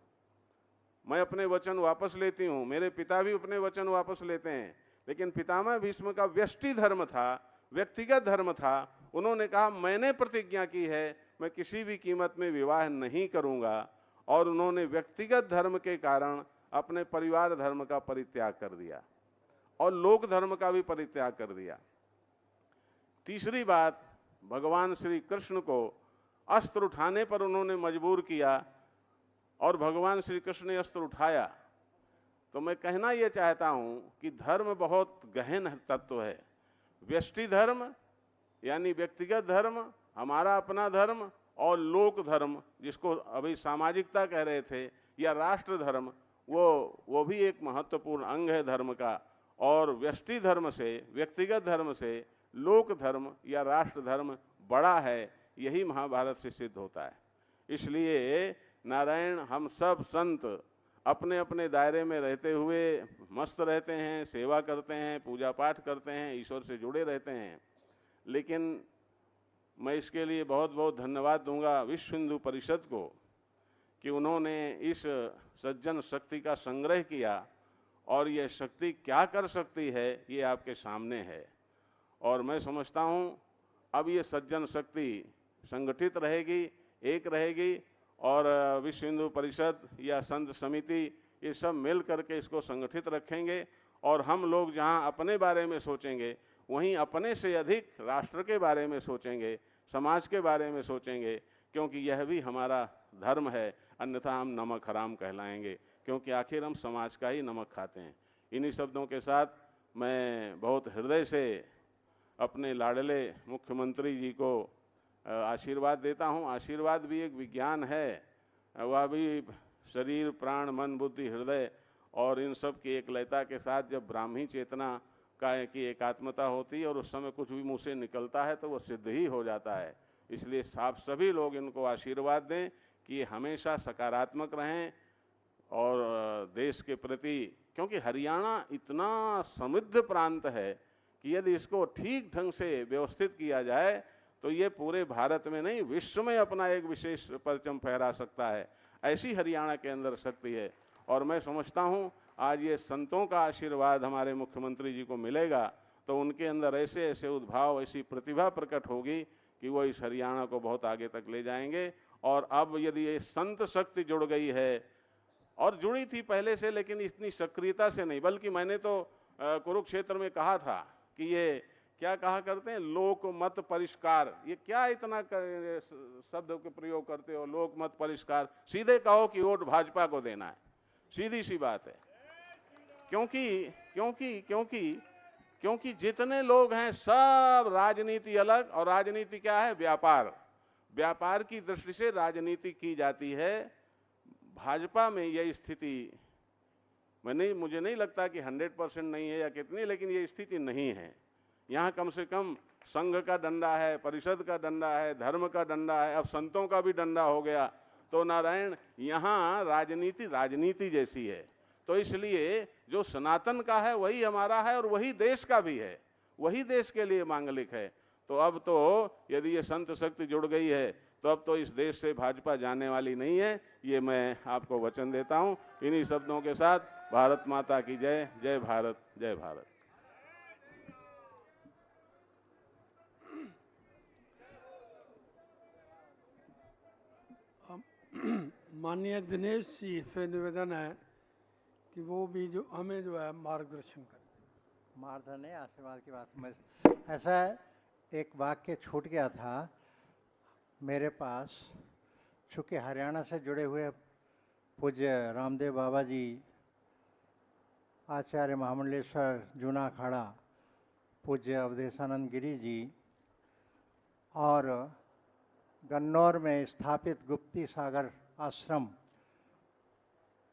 मैं अपने वचन वापस लेती हूं। मेरे पिता भी अपने वचन वापस लेते हैं, लेकिन पितामह भीष्म का व्यष्टि धर्म था, व्यक्तिगत धर्म था। उन्होंने कहा मैंने प्रतिज्ञा की है, मैं किसी भी कीमत में विवाह नहीं करूंगा, और उन्होंने व्यक्तिगत धर्म के कारण अपने परिवार धर्म का परित्याग कर दिया और लोक धर्म का भी परित्याग कर दिया। तीसरी बात, भगवान श्री कृष्ण को अस्त्र उठाने पर उन्होंने मजबूर किया और भगवान श्री कृष्ण ने अस्त्र उठाया। तो मैं कहना यह चाहता हूं कि धर्म बहुत गहन तत्व है। व्यष्टि धर्म यानी व्यक्तिगत धर्म, हमारा अपना धर्म, और लोक धर्म जिसको अभी सामाजिकता कह रहे थे, या राष्ट्र धर्म, वो भी एक महत्वपूर्ण अंग है धर्म का। और व्यष्टि धर्म से, व्यक्तिगत धर्म से लोक धर्म या राष्ट्र धर्म बड़ा है, यही महाभारत से सिद्ध होता है। इसलिए नारायण हम सब संत अपने अपने दायरे में रहते हुए मस्त रहते हैं, सेवा करते हैं, पूजा पाठ करते हैं, ईश्वर से जुड़े रहते हैं। लेकिन मैं इसके लिए बहुत बहुत धन्यवाद दूंगा विश्व हिंदू परिषद को कि उन्होंने इस सज्जन शक्ति का संग्रह किया और यह शक्ति क्या कर सकती है ये आपके सामने है। और मैं समझता हूँ अब ये सज्जन शक्ति संगठित रहेगी, एक रहेगी और विश्व हिंदू परिषद या संत समिति ये सब मिल करके इसको संगठित रखेंगे। और हम लोग जहाँ अपने बारे में सोचेंगे वहीं अपने से अधिक राष्ट्र के बारे में सोचेंगे, समाज के बारे में सोचेंगे, क्योंकि यह भी हमारा धर्म है, अन्यथा हम नमक हराम कहलाएंगे, क्योंकि आखिर हम समाज का ही नमक खाते हैं। इन्हीं शब्दों के साथ मैं बहुत हृदय से अपने लाडले मुख्यमंत्री जी को आशीर्वाद देता हूं। आशीर्वाद भी एक विज्ञान है, वह भी शरीर, प्राण, मन, बुद्धि, हृदय और इन सब की एकलयता के साथ जब ब्राह्मी चेतना की एकात्मता होती है और उस समय कुछ भी मुँह से निकलता है तो वो सिद्ध ही हो जाता है। इसलिए आप सभी लोग इनको आशीर्वाद दें कि ये हमेशा सकारात्मक रहें और देश के प्रति, क्योंकि हरियाणा इतना समृद्ध प्रांत है कि यदि इसको ठीक ढंग से व्यवस्थित किया जाए तो ये पूरे भारत में नहीं विश्व में अपना एक विशेष परचम फहरा सकता है। ऐसी हरियाणा के अंदर शक्ति है। और मैं समझता हूँ आज ये संतों का आशीर्वाद हमारे मुख्यमंत्री जी को मिलेगा तो उनके अंदर ऐसे ऐसे उद्भाव, ऐसी प्रतिभा प्रकट होगी कि वो इस हरियाणा को बहुत आगे तक ले जाएंगे। और अब यदि ये संत शक्ति जुड़ गई है, और जुड़ी थी पहले से लेकिन इतनी सक्रियता से नहीं, बल्कि मैंने तो कुरुक्षेत्र में कहा था कि ये क्या कहा करते हैं, लोक मत परिष्कार। ये क्या इतना शब्द के प्रयोग करते हो, लोक मत परिष्कार? सीधे कहो कि वोट भाजपा को देना है, सीधी सी बात है। क्योंकि जितने लोग हैं सब राजनीति अलग, और राजनीति क्या है? व्यापार की दृष्टि से राजनीति की जाती है। भाजपा में यह स्थिति मुझे नहीं लगता कि 100% नहीं है या कितनी, लेकिन ये स्थिति नहीं है। यहाँ कम से कम संघ का डंडा है, परिषद का डंडा है, धर्म का डंडा है, अब संतों का भी डंडा हो गया। तो नारायण यहाँ राजनीति जैसी है। तो इसलिए जो सनातन का है वही हमारा है और वही देश का भी है, वही देश के लिए मांगलिक है। तो अब तो यदि ये संत शक्ति जुड़ गई है तो अब तो इस देश से भाजपा जाने वाली नहीं है, ये मैं आपको वचन देता हूँ। इन्हीं शब्दों के साथ भारत माता की जय। जय भारत, जय भारत। माननीय दिनेश जी से निवेदन है कि वो भी जो हमें जो है मार्गदर्शन करें। मार्गदर्शन है, आशीर्वाद की बात। मैं ऐसा एक वाक्य छूट गया था मेरे पास, चूँकि हरियाणा से जुड़े हुए पूज्य रामदेव बाबा जी, आचार्य महामंडलेश्वर जूना अखाड़ा, पूज्य अवधेशानंद गिरी जी और गन्नौर में स्थापित गुप्ती सागर आश्रम,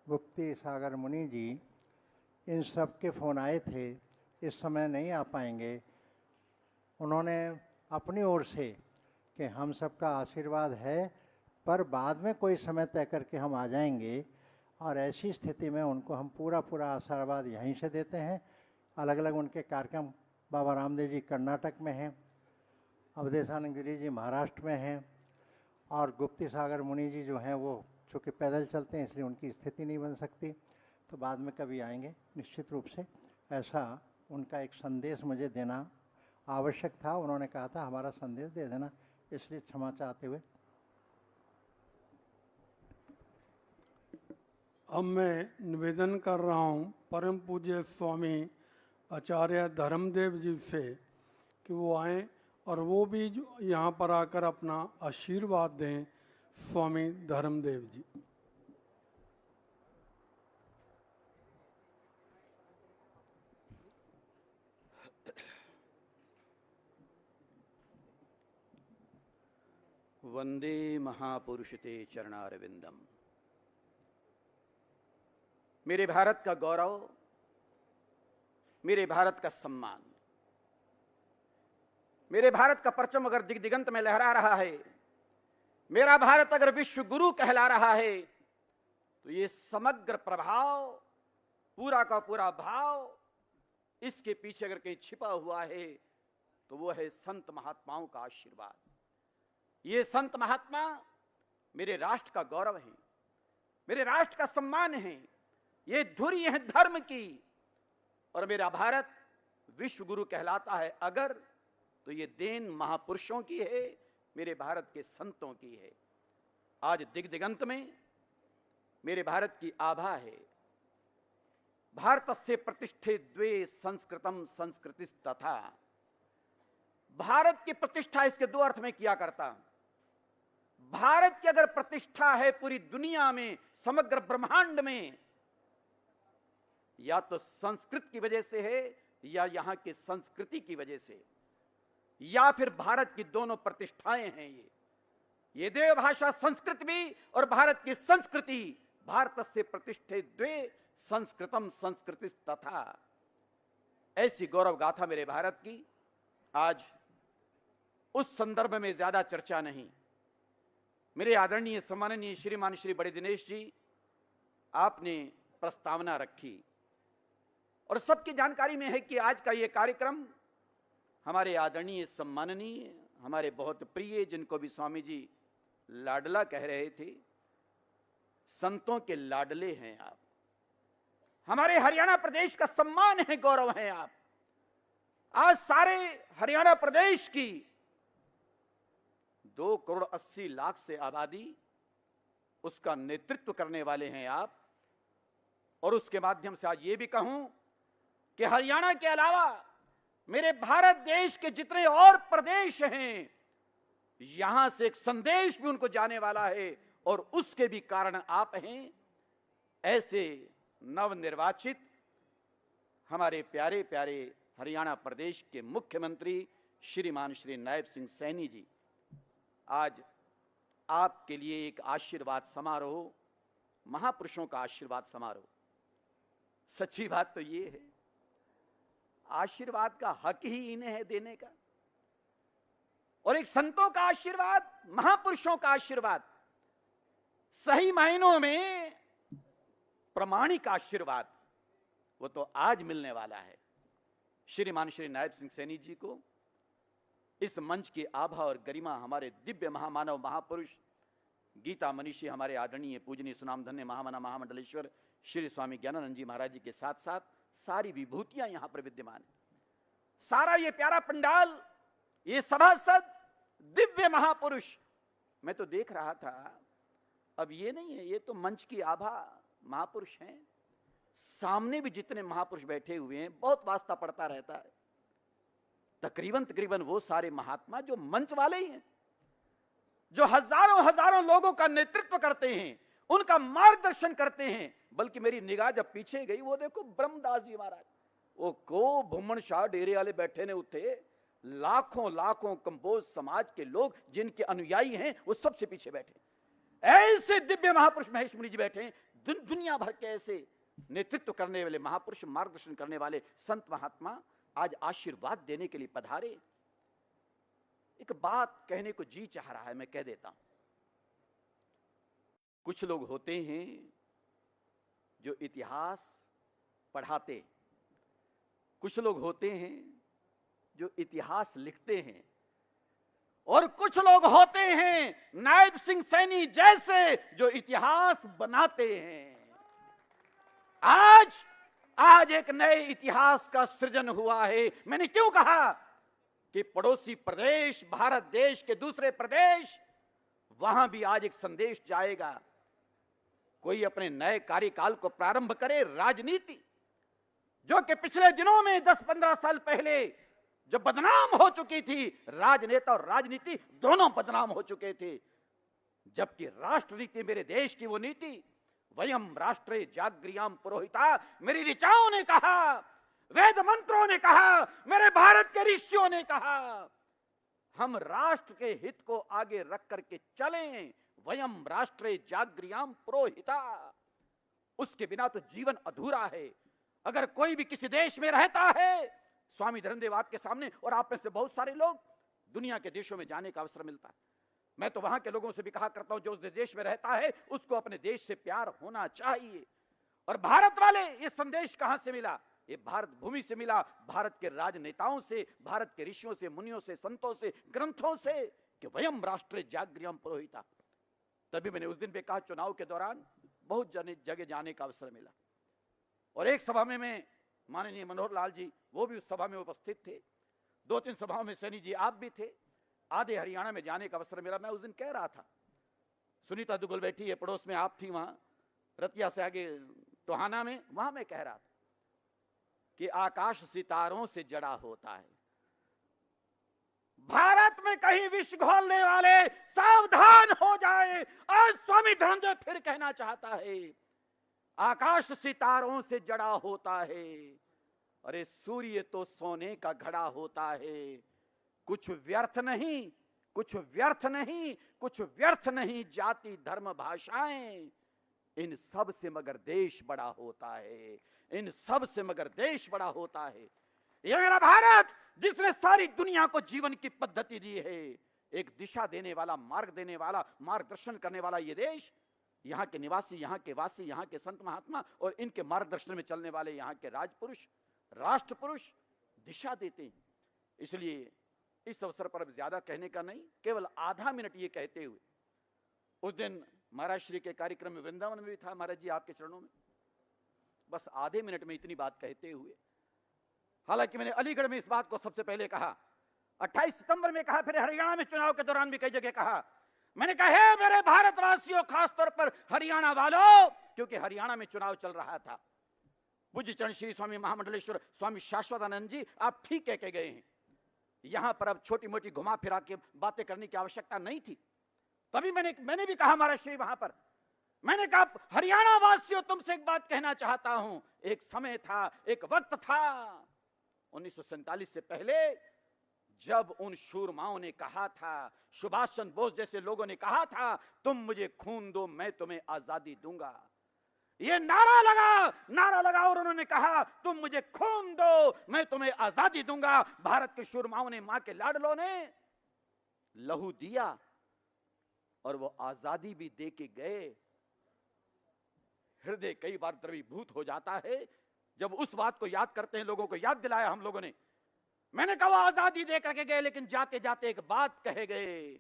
गुप्ती सागर मुनि जी, इन सब के फ़ोन आए थे। इस समय नहीं आ पाएंगे। उन्होंने अपनी ओर से कि हम सबका आशीर्वाद है, पर बाद में कोई समय तय करके हम आ जाएंगे। और ऐसी स्थिति में उनको हम पूरा आशीर्वाद यहीं से देते हैं। अलग अलग उनके कार्यक्रम, बाबा रामदेव जी कर्नाटक में हैं, अवधेशानंद गिरी जी महाराष्ट्र में हैं, और गुप्ती सागर मुनि जी जो हैं वो चूँकि पैदल चलते हैं इसलिए उनकी स्थिति नहीं बन सकती, तो बाद में कभी आएंगे निश्चित रूप से। ऐसा उनका एक संदेश मुझे देना आवश्यक था। उन्होंने कहा था हमारा संदेश दे देना, इसलिए क्षमा चाहते हुए। अब मैं निवेदन कर रहा हूँ परम पूज्य स्वामी आचार्य धर्मदेव जी से कि वो आएं और वो भी यहाँ पर आकर अपना आशीर्वाद दें। स्वामी धर्मदेव जी। वंदे महापुरुषते चरणारविंदम। मेरे भारत का गौरव, मेरे भारत का सम्मान, मेरे भारत का परचम अगर दिग्दिगंत में लहरा रहा है मेरा भारत अगर विश्व गुरु कहला रहा है तो ये समग्र प्रभाव, पूरा का पूरा भाव, इसके पीछे अगर कहीं छिपा हुआ है तो वो है संत महात्माओं का आशीर्वाद। ये संत महात्मा मेरे राष्ट्र का गौरव है, मेरे राष्ट्र का सम्मान है, ये धुरी है धर्म की। और मेरा भारत विश्व गुरु कहलाता है अगर, तो ये देन महापुरुषों की है, मेरे भारत के संतों की है। आज दिग दिगंत में मेरे भारत की आभा है। भारतस्य प्रतिष्ठे द्वे संस्कृतम संस्कृतिस्तथा। भारत की प्रतिष्ठा इसके दो अर्थ में किया करता। भारत की अगर प्रतिष्ठा है पूरी दुनिया में, समग्र ब्रह्मांड में, या तो संस्कृत की वजह से है या यहां की संस्कृति की वजह से, या फिर भारत की दोनों प्रतिष्ठाएं हैं। ये देव भाषा संस्कृत भी और भारत की संस्कृति, भारत से प्रतिष्ठे द्वे संस्कृतम संस्कृतिस्तथा। ऐसी गौरव गाथा मेरे भारत की। आज उस संदर्भ में ज्यादा चर्चा नहीं। मेरे आदरणीय सम्माननीय श्रीमान श्री बड़े दिनेश जी, आपने प्रस्तावना रखी और सबकी जानकारी में है कि आज का ये कार्यक्रम हमारे आदरणीय सम्माननीय, हमारे बहुत प्रिय, जिनको भी स्वामी जी लाडला कह रहे थे, संतों के लाडले हैं आप। हमारे हरियाणा प्रदेश का सम्मान है, गौरव है आप। आज सारे हरियाणा प्रदेश की 2,80,00,000 से आबादी, उसका नेतृत्व करने वाले हैं आप। और उसके माध्यम से आज ये भी कहूं कि हरियाणा के अलावा मेरे भारत देश के जितने और प्रदेश हैं, यहां से एक संदेश भी उनको जाने वाला है और उसके भी कारण आप हैं। ऐसे नवनिर्वाचित हमारे प्यारे प्यारे हरियाणा प्रदेश के मुख्यमंत्री श्रीमान श्री नायब सिंह सैनी जी, आज आपके लिए एक आशीर्वाद समारोह, महापुरुषों का आशीर्वाद समारोह। सच्ची बात तो ये है, आशीर्वाद का हक ही इन्हें है देने का। और एक संतों का आशीर्वाद, महापुरुषों का आशीर्वाद, सही मायनों में प्रमाणिक आशीर्वाद, वो तो आज मिलने वाला है। श्रीमान श्री नायब सिंह सैनी जी को इस मंच की आभा और गरिमा हमारे दिव्य महामानव महापुरुष गीता मनीषी, हमारे आदरणीय पूजनीय सुनामधन्य महामना महामंडलेश्वर श्री स्वामी ज्ञानानंद जी महाराज जी के साथ साथ सारी विभूतियां यहां पर विद्यमान है। सारा ये प्यारा पंडाल, ये सभासद, दिव्य महापुरुष। मैं तो देख रहा था, अब ये नहीं है, ये तो मंच की आभा महापुरुष हैं। सामने भी जितने महापुरुष बैठे हुए हैं, बहुत वास्ता पड़ता रहता है। तकरीबन वो सारे महात्मा जो मंच वाले ही हैं, जो हजारों हजारों लोगों का नेतृत्व करते हैं, उनका मार्गदर्शन करते हैं। बल्कि मेरी निगाह जब पीछे गई, वो देखो ब्रह्मदास जी महाराज, वो को भूमन शाह डेरे वाले बैठे ने उठे, लाखों लाखों कंबोज समाज के लोग जिनके अनुयायी हैं, वो सबसे पीछे बैठे। ऐसे दिव्य महापुरुष महेश मुनि जी बैठे, दुनिया भर के ऐसे नेतृत्व करने वाले महापुरुष, मार्गदर्शन करने वाले संत महात्मा आज आशीर्वाद देने के लिए पधारे। एक बात कहने को जी चाह रहा है, मैं कह देता हूं। कुछ लोग होते हैं जो इतिहास पढ़ाते, कुछ लोग होते हैं जो इतिहास लिखते हैं, और कुछ लोग होते हैं नायब सिंह सैनी जैसे जो इतिहास बनाते हैं। आज एक नए इतिहास का सृजन हुआ है। मैंने क्यों कहा कि पड़ोसी प्रदेश, भारत देश के दूसरे प्रदेश, वहां भी आज एक संदेश जाएगा। कोई अपने नए कार्यकाल को प्रारंभ करे। राजनीति जो कि पिछले दिनों में 10-15 साल पहले जो बदनाम हो चुकी थी, राजनेता और राजनीति दोनों बदनाम हो चुके थे, जबकि राष्ट्र नीति मेरे देश की वो नीति, वयम राष्ट्रे जागृयाम पुरोहिता, मेरी ऋचाओं ने कहा, वेद मंत्रों ने कहा, मेरे भारत के ऋषियों ने कहा, हम राष्ट्र के हित को आगे रख करके चलें। वयम राष्ट्रे जागृयाम पुरोहिता। उसके बिना तो जीवन अधूरा है। अगर कोई भी किसी देश में रहता है, स्वामी धर्मदेव आपके सामने और आप में से बहुत सारे लोग, दुनिया के देशों में जाने का अवसर मिलता है, मैं तो वहां के लोगों से भी कहा करता हूं, जो उस देश में रहता है उसको अपने देश से प्यार होना चाहिए। और भारत वाले ये संदेश कहां से मिला? ये भारत भूमि से मिला, भारत के राजनेताओं से, भारत के ऋषियों से, मुनियों से, संतों से, ग्रंथों से, कि वयम राष्ट्र जागृहम पुरोहिता। तभी मैंने उस दिन भी कहा, चुनाव के दौरान बहुत जगह जाने का अवसर मिला, और एक सभा में मैं, माननीय मनोहर लाल जी वो भी उस सभा में उपस्थित थे, 2-3 सभाओं में सैनी जी आप भी थे, आधे हरियाणा में जाने का अवसर मिला। मैं उस दिन कह रहा था, सुनीता दुग्गल बैठी है पड़ोस में, आप थी वहां रतिया से आगे टोहाना में, वहां मैं कह रहा था कि आकाश सितारों से जड़ा होता है, भारत में कहीं विष घोलने वाले सावधान हो जाए। आज स्वामी धर्मदेव फिर कहना चाहता है, आकाश सितारों से जड़ा होता है, अरे सूर्य तो सोने का घड़ा होता है, कुछ व्यर्थ नहीं, कुछ व्यर्थ नहीं, कुछ व्यर्थ नहीं, जाति धर्म भाषाएं, इन सब से मगर देश बड़ा होता है, इन सब से मगर देश बड़ा होता है। यह मेरा भारत, जिसने सारी दुनिया को जीवन की पद्धति दी है, एक दिशा देने वाला, मार्ग देने वाला, मार्गदर्शन करने वाला ये देश, यहाँ के निवासी, यहाँ के वासी, यहाँ के संत महात्मा और इनके मार्गदर्शन में चलने वाले यहाँ के राजपुरुष, राष्ट्र पुरुष दिशा देते हैं। इसलिए इस अवसर पर अब ज्यादा कहने का नहीं, केवल आधा मिनट ये कहते हुए, उस दिन महाराज श्री के कार्यक्रम में वृंदावन में भी था, महाराज जी आपके चरणों में, बस आधे मिनट में इतनी बात कहते हुए, हालांकि मैंने अलीगढ़ में इस बात को सबसे पहले कहा, 28 सितंबर में कहा, फिर हरियाणा में चुनाव के दौरान भी कई जगह कहा। मैंने कहा, हे मेरे भारतवासियों, खासतौर पर हरियाणा वालों, क्योंकि हरियाणा में चुनाव चल रहा था, पूज्य चरण श्री स्वामी महामंडलेश्वर स्वामी शाश्वतानंद जी आप ठीक कह के गए हैं, यहां पर अब छोटी मोटी घुमा फिरा के बातें करने की आवश्यकता नहीं थी। तभी मैंने भी कहा महाराज श्री वहां पर, मैंने कहा, हरियाणा वासियों तुमसे एक बात कहना चाहता हूं, एक समय था, एक वक्त था 1947 से पहले, जब उन शूरमाओं ने कहा था, सुभाष चंद्र बोस जैसे लोगों ने कहा था, तुम मुझे खून दो मैं तुम्हें आजादी दूंगा। ये नारा लगा और उन्होंने कहा, तुम मुझे खून दो मैं तुम्हें आजादी दूंगा। भारत के शूरमाओं ने, मां के लाडलों ने लहू दिया और वो आजादी भी दे के गए। हृदय कई बार द्रवीभूत हो जाता है जब उस बात को याद करते हैं, लोगों को याद दिलाया हम लोगों ने। मैंने कहा, वो आजादी दे करके गए, लेकिन जाते जाते एक बात कहे गए,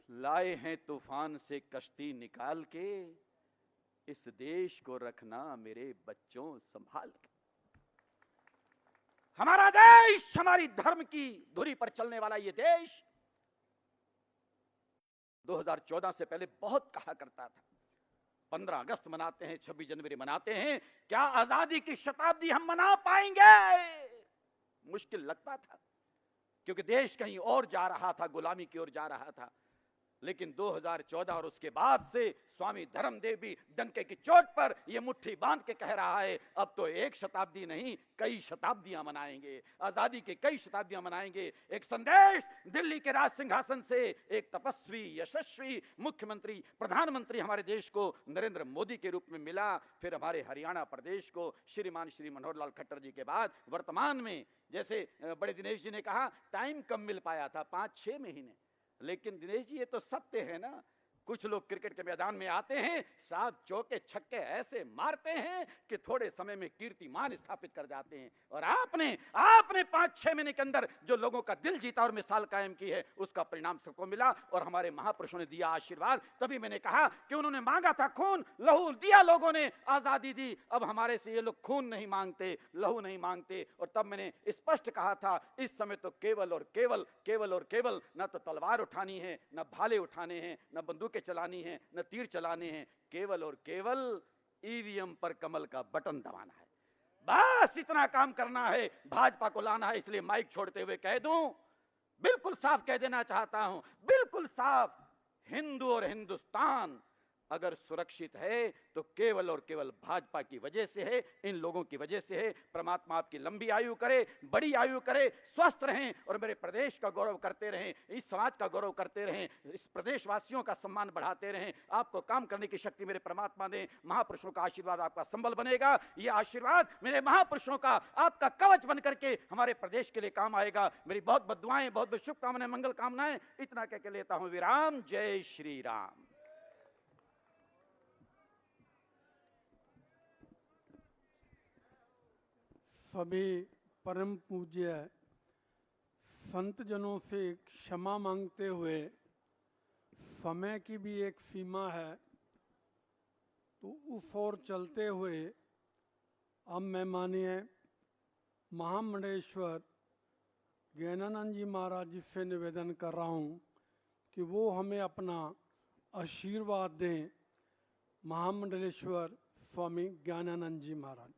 लाए हैं तूफान से कश्ती निकाल के, इस देश को रखना मेरे बच्चों संभाल के। हमारा देश, हमारी धर्म की धुरी पर चलने वाला ये देश 2014 से पहले बहुत कहा करता था, 15 अगस्त मनाते हैं, 26 जनवरी मनाते हैं, क्या आजादी की शताब्दी हम मना पाएंगे? मुश्किल लगता था, क्योंकि देश कहीं और जा रहा था, गुलामी की ओर जा रहा था। लेकिन 2014 और उसके बाद से स्वामी धर्मदेव भी डंके की चोट पर यह मुट्ठी बांध के कह रहा है, अब तो एक शताब्दी नहीं, कई शताब्दियां मनाएंगे, आजादी के कई शताब्दियां मनाएंगे। एक संदेश दिल्ली के राज सिंहासन से एक तपस्वी, यशस्वी मुख्यमंत्री, प्रधानमंत्री हमारे देश को नरेंद्र मोदी के रूप में मिला। फिर हमारे हरियाणा प्रदेश को श्रीमान श्री मनोहर लाल खट्टर जी के बाद वर्तमान में, जैसे बड़े दिनेश जी ने कहा, टाइम कम मिल पाया था, 5-6 महीने, लेकिन दिनेश जी ये तो सत्य है ना। कुछ लोग क्रिकेट के मैदान में आते हैं, 7 चौके छक्के ऐसे मारते हैं कि थोड़े समय में कीर्तिमान स्थापित कर जाते हैं। और आपने 5-6 महीने के अंदर जो लोगों का दिल जीता और मिसाल कायम की है, उसका परिणाम सबको मिला और हमारे महापुरुषों ने दिया आशीर्वाद। तभी मैंने कहा कि उन्होंने मांगा था खून, लहू दिया, लोगों ने आजादी दी। अब हमारे से ये लोग खून नहीं मांगते, लहू नहीं मांगते। और तब मैंने स्पष्ट कहा था, इस समय तो केवल और केवल न तो तलवार उठानी है, न भाले उठाने हैं, न बंदूक चलानी है, न तीर चलाने हैं, केवल और केवल ईवीएम पर कमल का बटन दबाना है। बस इतना काम करना है, भाजपा को लाना है। इसलिए माइक छोड़ते हुए कह दूं, बिल्कुल साफ कह देना चाहता हूं, बिल्कुल साफ, हिंदू और हिंदुस्तान अगर सुरक्षित है तो केवल और केवल भाजपा की वजह से है, इन लोगों की वजह से है। परमात्मा आपकी लंबी आयु करे, बड़ी आयु करे, स्वस्थ रहें और मेरे प्रदेश का गौरव करते रहें, इस समाज का गौरव करते रहें, इस प्रदेशवासियों का सम्मान बढ़ाते रहें। आपको काम करने की शक्ति मेरे परमात्मा दें। महापुरुषों का आशीर्वाद आपका संबल बनेगा। यह आशीर्वाद मेरे महापुरुषों का आपका कवच बन करके हमारे प्रदेश के लिए काम आएगा। मेरी बहुत बहुत दुआएं, बहुत बहुत शुभकामनाएं, मंगल कामनाएं। इतना कह के लेता हूं विराम। जय श्री राम। सभी परम पूज्य संत जनों से क्षमा मांगते हुए, समय की भी एक सीमा है, तो उस ओर चलते हुए अब मैं माननीय महामंडलेश्वर ज्ञानानंद जी महाराज जी से निवेदन कर रहा हूँ कि वो हमें अपना आशीर्वाद दें। महामंडलेश्वर स्वामी ज्ञानानंद जी महाराज।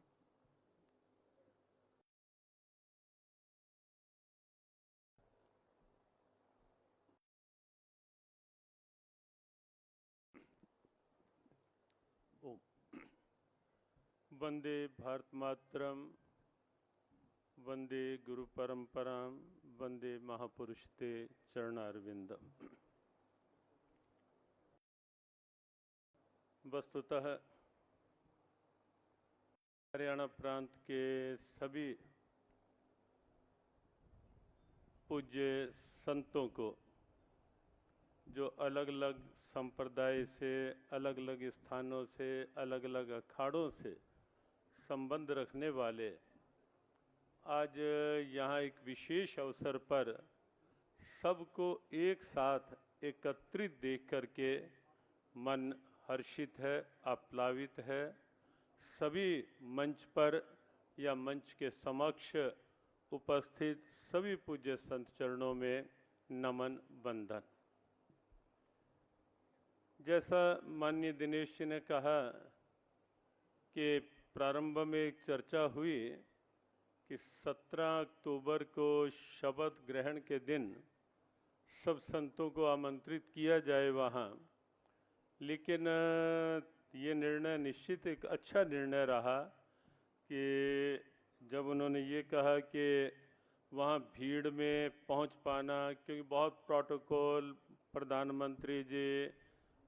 वंदे भारत मातरम, वंदे गुरु परंपराम, वंदे महापुरुष ते चरणारविंदम। वस्तुतः हरियाणा प्रांत के सभी पूज्य संतों को, जो अलग अलग संप्रदाय से, अलग अलग स्थानों से, अलग अलग अखाड़ों से संबंध रखने वाले, आज यहाँ एक विशेष अवसर पर सबको एक साथ एकत्रित देख करके मन हर्षित है, आप्लावित है। सभी मंच पर या मंच के समक्ष उपस्थित सभी पूज्य संत चरणों में नमन वंदन। जैसा माननीय दिनेश जी ने कहा कि प्रारंभ में एक चर्चा हुई कि 17 अक्टूबर को शपथ ग्रहण के दिन सब संतों को आमंत्रित किया जाए वहाँ, लेकिन ये निर्णय निश्चित एक अच्छा निर्णय रहा कि जब उन्होंने ये कहा कि वहाँ भीड़ में पहुँच पाना, क्योंकि बहुत प्रोटोकॉल, प्रधानमंत्री जी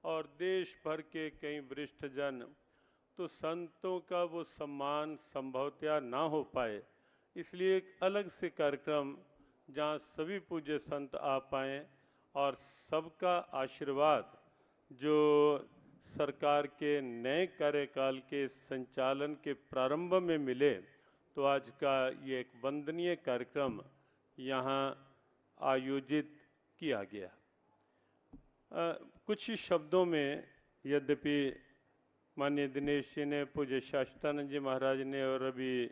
और देश भर के कई वरिष्ठ जन, तो संतों का वो सम्मान संभवतया ना हो पाए, इसलिए एक अलग से कार्यक्रम जहाँ सभी पूज्य संत आ पाएँ और सबका आशीर्वाद जो सरकार के नए कार्यकाल के संचालन के प्रारंभ में मिले, तो आज का ये एक वंदनीय कार्यक्रम यहाँ आयोजित किया गया। कुछ ही शब्दों में, यद्यपि माननीय दिनेश जी ने, पूज्य शाश्वतानंद जी महाराज ने और अभी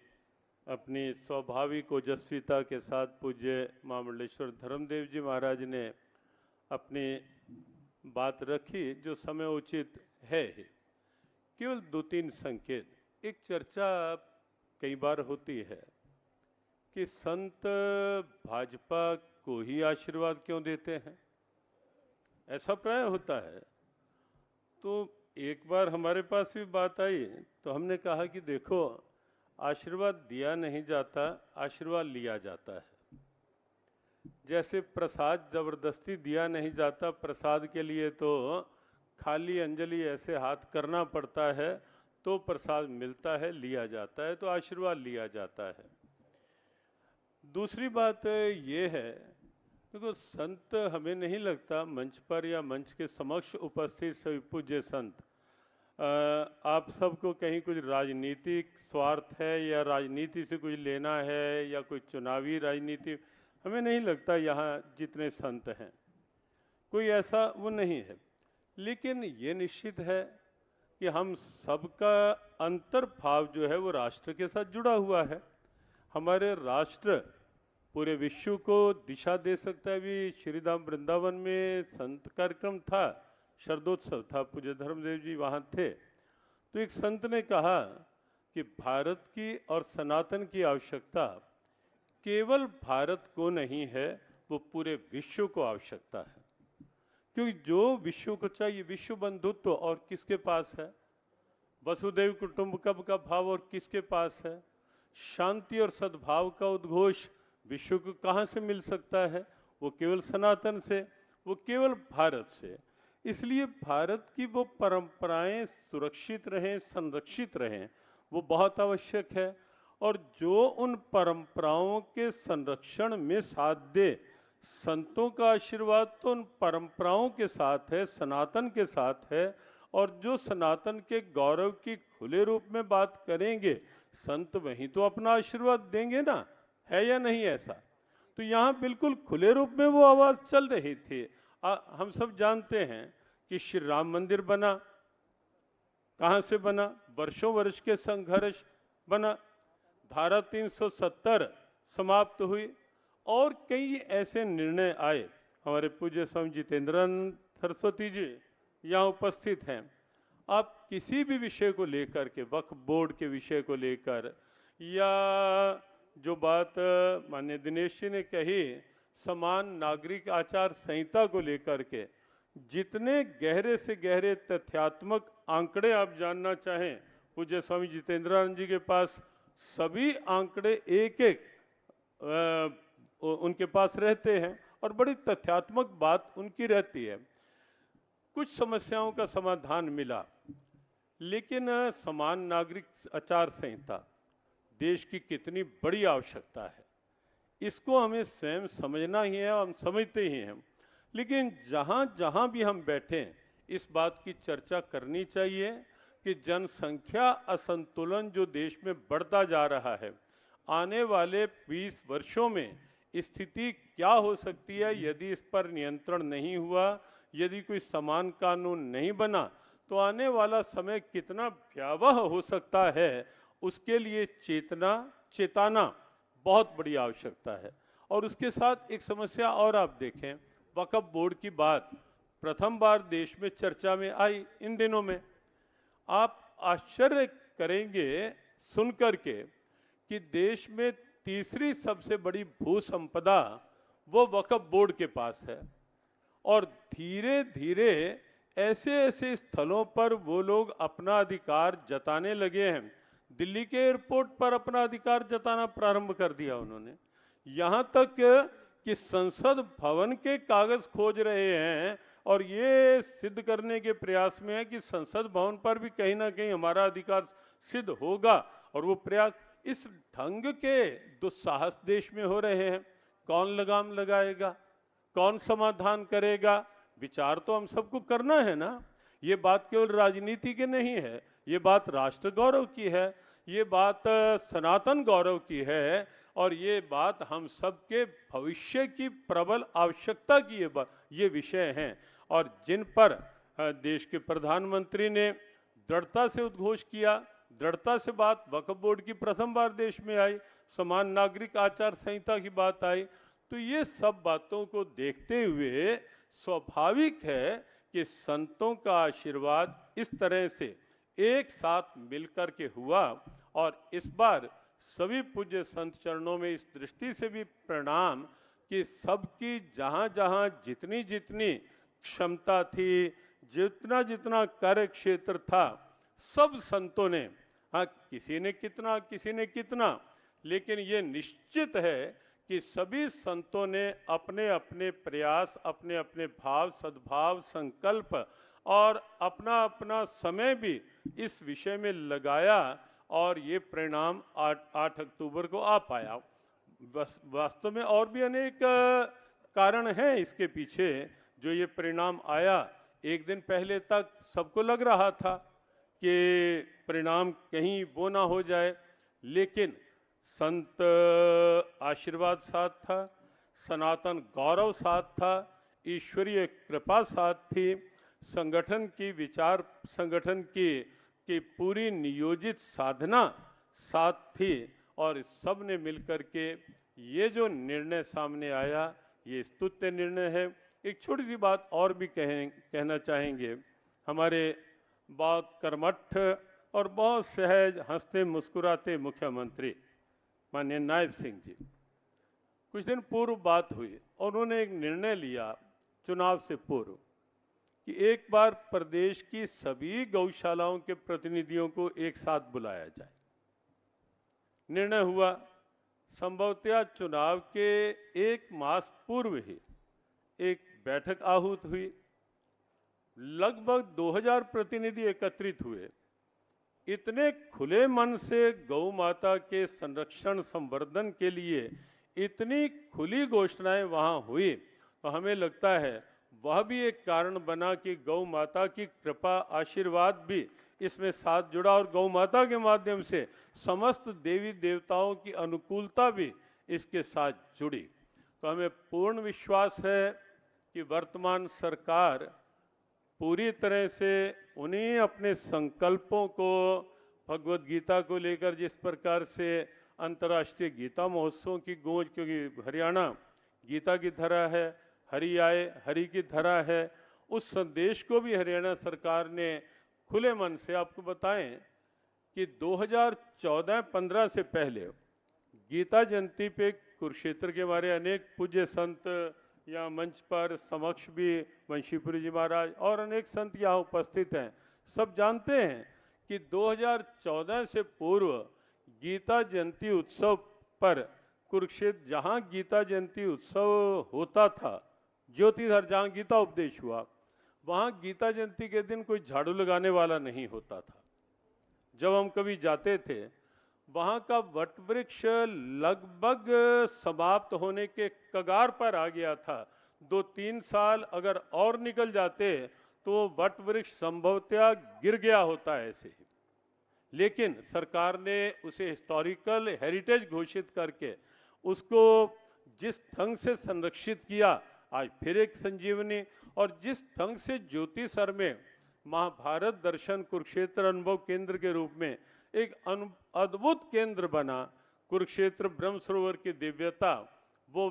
अपनी स्वाभाविक ओजस्विता के साथ पूज्य महामंडलेश्वर धर्मदेव जी महाराज ने अपनी बात रखी, जो समय उचित है ही। केवल 2-3 संकेत। एक चर्चा कई बार होती है कि संत भाजपा को ही आशीर्वाद क्यों देते हैं, ऐसा प्राय होता है। तो एक बार हमारे पास भी बात आई तो हमने कहा कि देखो, आशीर्वाद दिया नहीं जाता, आशीर्वाद लिया जाता है। जैसे प्रसाद जबरदस्ती दिया नहीं जाता, प्रसाद के लिए तो खाली अंजलि ऐसे हाथ करना पड़ता है तो प्रसाद मिलता है, लिया जाता है, तो आशीर्वाद लिया जाता है। दूसरी बात ये है, देखो संत, हमें नहीं लगता मंच पर या मंच के समक्ष उपस्थित सभी पूज्य संत, आप सबको कहीं कुछ राजनीतिक स्वार्थ है या राजनीति से कुछ लेना है या कोई चुनावी राजनीति, हमें नहीं लगता यहाँ जितने संत हैं कोई ऐसा वो नहीं है। लेकिन ये निश्चित है कि हम सबका अंतर्भाव जो है वो राष्ट्र के साथ जुड़ा हुआ है। हमारे राष्ट्र पूरे विश्व को दिशा दे सकता है। अभी श्रीधाम वृंदावन में संत कार्यक्रम था, शरदोत्सव था, पूज्य धर्मदेव जी वहाँ थे। तो एक संत ने कहा कि भारत की और सनातन की आवश्यकता केवल भारत को नहीं है, वो पूरे विश्व को आवश्यकता है। क्योंकि जो विश्व को चाहिए, विश्व बंधुत्व, और किसके पास है? वसुदैव कुटुंबकम का भाव और किसके पास है? शांति और सद्भाव का उद्घोष विश्व को कहाँ से मिल सकता है? वो केवल सनातन से, वो केवल भारत से। इसलिए भारत की वो परंपराएं सुरक्षित रहें, संरक्षित रहें, वो बहुत आवश्यक है। और जो उन परंपराओं के संरक्षण में साथ दे, संतों का आशीर्वाद तो उन परंपराओं के साथ है, सनातन के साथ है। और जो सनातन के गौरव की खुले रूप में बात करेंगे, संत वहीं तो अपना आशीर्वाद देंगे ना, है या नहीं ऐसा? तो यहाँ बिल्कुल खुले रूप में वो आवाज चल रही थी। हम सब जानते हैं कि श्री राम मंदिर बना, कहाँ से बना? वर्षों वर्ष के संघर्ष बना। धारा 370 समाप्त हुई और कई ऐसे निर्णय आए। हमारे पूज्य स्वामी जितेंद्रानंद सरस्वती जी यहाँ उपस्थित हैं। आप किसी भी विषय को लेकर के, वक्फ बोर्ड के विषय को लेकर, या जो बात माननीय दिनेश जी ने कही समान नागरिक आचार संहिता को लेकर के, जितने गहरे से गहरे तथ्यात्मक आंकड़े आप जानना चाहें, पूज्य स्वामी जितेंद्रानंद जी के पास सभी आंकड़े एक एक उनके पास रहते हैं और बड़ी तथ्यात्मक बात उनकी रहती है। कुछ समस्याओं का समाधान मिला, लेकिन समान नागरिक आचार संहिता देश की कितनी बड़ी आवश्यकता है, इसको हमें स्वयं समझना ही है, हम समझते ही हैं। लेकिन जहाँ जहाँ भी हम बैठे, इस बात की चर्चा करनी चाहिए कि जनसंख्या असंतुलन जो देश में बढ़ता जा रहा है, आने वाले 20 वर्षों में स्थिति क्या हो सकती है यदि इस पर नियंत्रण नहीं हुआ, यदि कोई समान कानून नहीं बना, तो आने वाला समय कितना भयावह हो सकता है, उसके लिए चेताना बहुत बड़ी आवश्यकता है। और उसके साथ एक समस्या और आप देखें, वक्फ बोर्ड की बात प्रथम बार देश में चर्चा में आई इन दिनों में। आप आश्चर्य करेंगे सुनकर के कि देश में तीसरी सबसे बड़ी भू संपदा वो वक्फ बोर्ड के पास है। और धीरे धीरे ऐसे ऐसे स्थलों पर वो लोग अपना अधिकार जताने लगे हैं। दिल्ली के एयरपोर्ट पर अपना अधिकार जताना प्रारंभ कर दिया उन्होंने, यहाँ तक कि संसद भवन के कागज खोज रहे हैं और ये सिद्ध करने के प्रयास में है कि संसद भवन पर भी कहीं ना कहीं हमारा अधिकार सिद्ध होगा। और वो प्रयास इस ढंग के दुस्साहस देश में हो रहे हैं। कौन लगाम लगाएगा, कौन समाधान करेगा? विचार तो हम सबको करना है ना। ये बात केवल राजनीति की नहीं है, ये बात राष्ट्र गौरव की है, ये बात सनातन गौरव की है, और ये बात हम सबके भविष्य की प्रबल आवश्यकता की ये विषय हैं। और जिन पर देश के प्रधानमंत्री ने दृढ़ता से उद्घोष किया, दृढ़ता से बात वक्फ बोर्ड की प्रथम बार देश में आई, समान नागरिक आचार संहिता की बात आई, तो ये सब बातों को देखते हुए स्वाभाविक है कि संतों का आशीर्वाद इस तरह से एक साथ मिलकर के हुआ। और इस बार सभी पूज्य संत चरणों में इस दृष्टि से भी प्रणाम कि सबकी जहाँ जहाँ जितनी जितनी क्षमता थी, जितना जितना कार्य क्षेत्र था, सब संतों ने, हाँ किसी ने कितना, लेकिन ये निश्चित है कि सभी संतों ने अपने अपने प्रयास, अपने अपने भाव, सद्भाव, संकल्प और अपना अपना समय भी इस विषय में लगाया और ये परिणाम 8 अक्टूबर को आ पाया। वास्तव में और भी अनेक कारण हैं इसके पीछे जो ये परिणाम आया। एक दिन पहले तक सबको लग रहा था कि परिणाम कहीं वो ना हो जाए, लेकिन संत आशीर्वाद साथ था, सनातन गौरव साथ था, ईश्वरीय कृपा साथ थी, संगठन की विचार, संगठन की पूरी नियोजित साधना साथ थी। और सब ने मिलकर के ये जो निर्णय सामने आया, ये स्तुत्य निर्णय है। एक छोटी सी बात और भी कहना चाहेंगे। हमारे बहुत कर्मठ और बहुत सहज हंसते मुस्कुराते मुख्यमंत्री माननीय नायब सिंह जी, कुछ दिन पूर्व बात हुई और उन्होंने एक निर्णय लिया चुनाव से पूर्व कि एक बार प्रदेश की सभी गौशालाओं के प्रतिनिधियों को एक साथ बुलाया जाए। निर्णय हुआ, संभवतः चुनाव के एक मास पूर्व ही एक बैठक आहूत हुई। लगभग 2000 प्रतिनिधि एकत्रित हुए। इतने खुले मन से गौ माता के संरक्षण संवर्धन के लिए इतनी खुली घोषणाएं वहां हुई, तो हमें लगता है वह भी एक कारण बना कि गौ माता की कृपा आशीर्वाद भी इसमें साथ जुड़ा और गौ माता के माध्यम से समस्त देवी देवताओं की अनुकूलता भी इसके साथ जुड़ी। तो हमें पूर्ण विश्वास है कि वर्तमान सरकार पूरी तरह से उन्हीं अपने संकल्पों को, भगवत गीता को लेकर जिस प्रकार से अंतर्राष्ट्रीय गीता महोत्सव की गूंज, क्योंकि हरियाणा गीता की धरा है, हरि आए हरि की धरा है, उस संदेश को भी हरियाणा सरकार ने खुले मन से, आपको बताएं कि 2014-15 से पहले गीता जयंती पे कुरुक्षेत्र के हमारे अनेक पूज्य संत यहाँ मंच पर समक्ष भी वंशीपुरी जी महाराज और अनेक संत यहाँ उपस्थित हैं, सब जानते हैं कि 2014 से पूर्व गीता जयंती उत्सव पर कुरुक्षेत्र, जहाँ गीता जयंती उत्सव होता था, ज्योतिधर जहाँ गीता उपदेश हुआ, वहाँ गीता जयंती के दिन कोई झाड़ू लगाने वाला नहीं होता था। जब हम कभी जाते थे, वहाँ का वट वृक्ष लगभग समाप्त होने के कगार पर आ गया था। 2-3 साल अगर और निकल जाते तो वट वृक्ष संभवतः गिर गया होता है ऐसे ही। लेकिन सरकार ने उसे हिस्टोरिकल हेरिटेज घोषित करके उसको जिस ढंग से संरक्षित किया, आज फिर एक संजीवनी, और जिस ढंग से ज्योतिसर में महाभारत दर्शन कुरुक्षेत्र अनुभव केंद्र के रूप में एक अद्भुत केंद्र बना, कुरुक्षेत्र ब्रह्म सरोवर की दिव्यता वो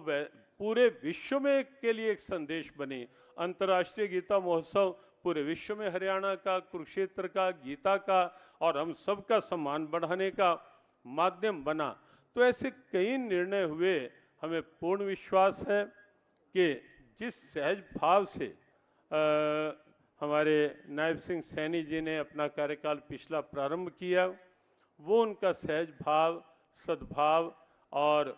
पूरे विश्व में के लिए एक संदेश बनी। अंतर्राष्ट्रीय गीता महोत्सव पूरे विश्व में हरियाणा का, कुरुक्षेत्र का, गीता का और हम सब का सम्मान बढ़ाने का माध्यम बना। तो ऐसे कई निर्णय हुए। हमें पूर्ण विश्वास है कि जिस सहज भाव से हमारे नायब सिंह सैनी जी ने अपना कार्यकाल पिछला प्रारंभ किया, वो उनका सहज भाव, सद्भाव और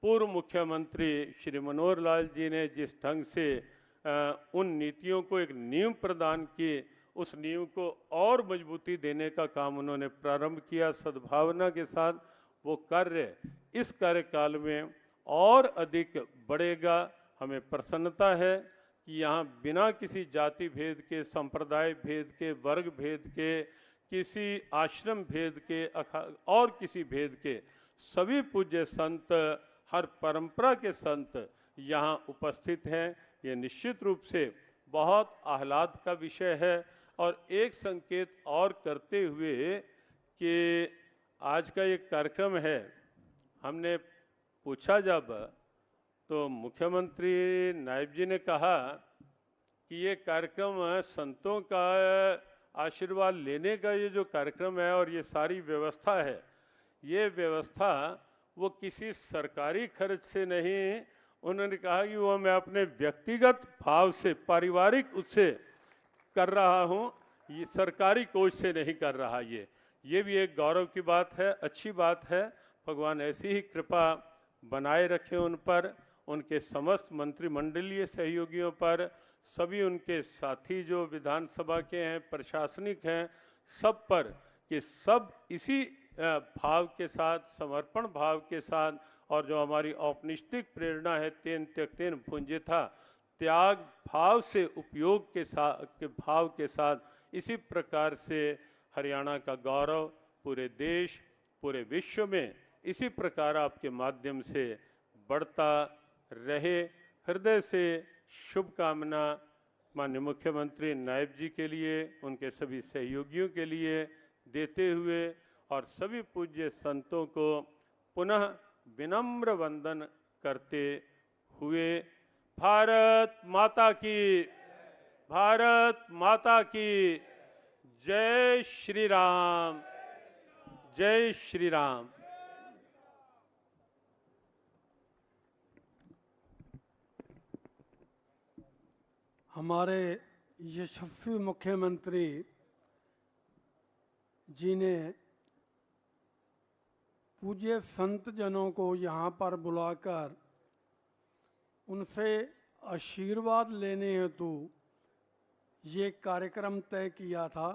पूर्व मुख्यमंत्री श्री मनोहर लाल जी ने जिस ढंग से उन नीतियों को एक नींव प्रदान की, उस नींव को और मजबूती देने का काम उन्होंने प्रारंभ किया सद्भावना के साथ। वो कार्य इस कार्यकाल में और अधिक बढ़ेगा। हमें प्रसन्नता है कि यहाँ बिना किसी जाति भेद के, संप्रदाय भेद के, वर्ग भेद के, किसी आश्रम भेद के और किसी भेद के सभी पूज्य संत, हर परंपरा के संत यहाँ उपस्थित हैं। ये निश्चित रूप से बहुत आह्लाद का विषय है। और एक संकेत और करते हुए कि आज का ये कार्यक्रम है, हमने पूछा जब, तो मुख्यमंत्री नायब जी ने कहा कि ये कार्यक्रम संतों का आशीर्वाद लेने का ये जो कार्यक्रम है और ये सारी व्यवस्था है, ये व्यवस्था वो किसी सरकारी खर्च से नहीं, उन्होंने कहा कि वो मैं अपने व्यक्तिगत भाव से, पारिवारिक उससे कर रहा हूँ, ये सरकारी कोष से नहीं कर रहा। ये भी एक गौरव की बात है, अच्छी बात है। भगवान ऐसी ही कृपा बनाए रखें उन पर, उनके समस्त मंत्रिमंडलीय सहयोगियों पर, सभी उनके साथी जो विधानसभा के हैं, प्रशासनिक हैं, सब पर, कि सब इसी भाव के साथ, समर्पण भाव के साथ, और जो हमारी औपनिष्ठिक प्रेरणा है तेन त्यक्तेन भुंजिथा, त्याग भाव से उपयोग के साथ, के भाव के साथ, इसी प्रकार से हरियाणा का गौरव पूरे देश, पूरे विश्व में इसी प्रकार आपके माध्यम से बढ़ता रहे। हृदय से शुभकामना माननीय मुख्यमंत्री नायब जी के लिए, उनके सभी सहयोगियों के लिए देते हुए और सभी पूज्य संतों को पुनः विनम्र वंदन करते हुए, भारत माता की, भारत माता की जय श्री राम, जय श्री राम। हमारे यशस्वी मुख्यमंत्री जी ने पूज्य संत जनों को यहाँ पर बुलाकर उनसे आशीर्वाद लेने हेतु ये कार्यक्रम तय किया था।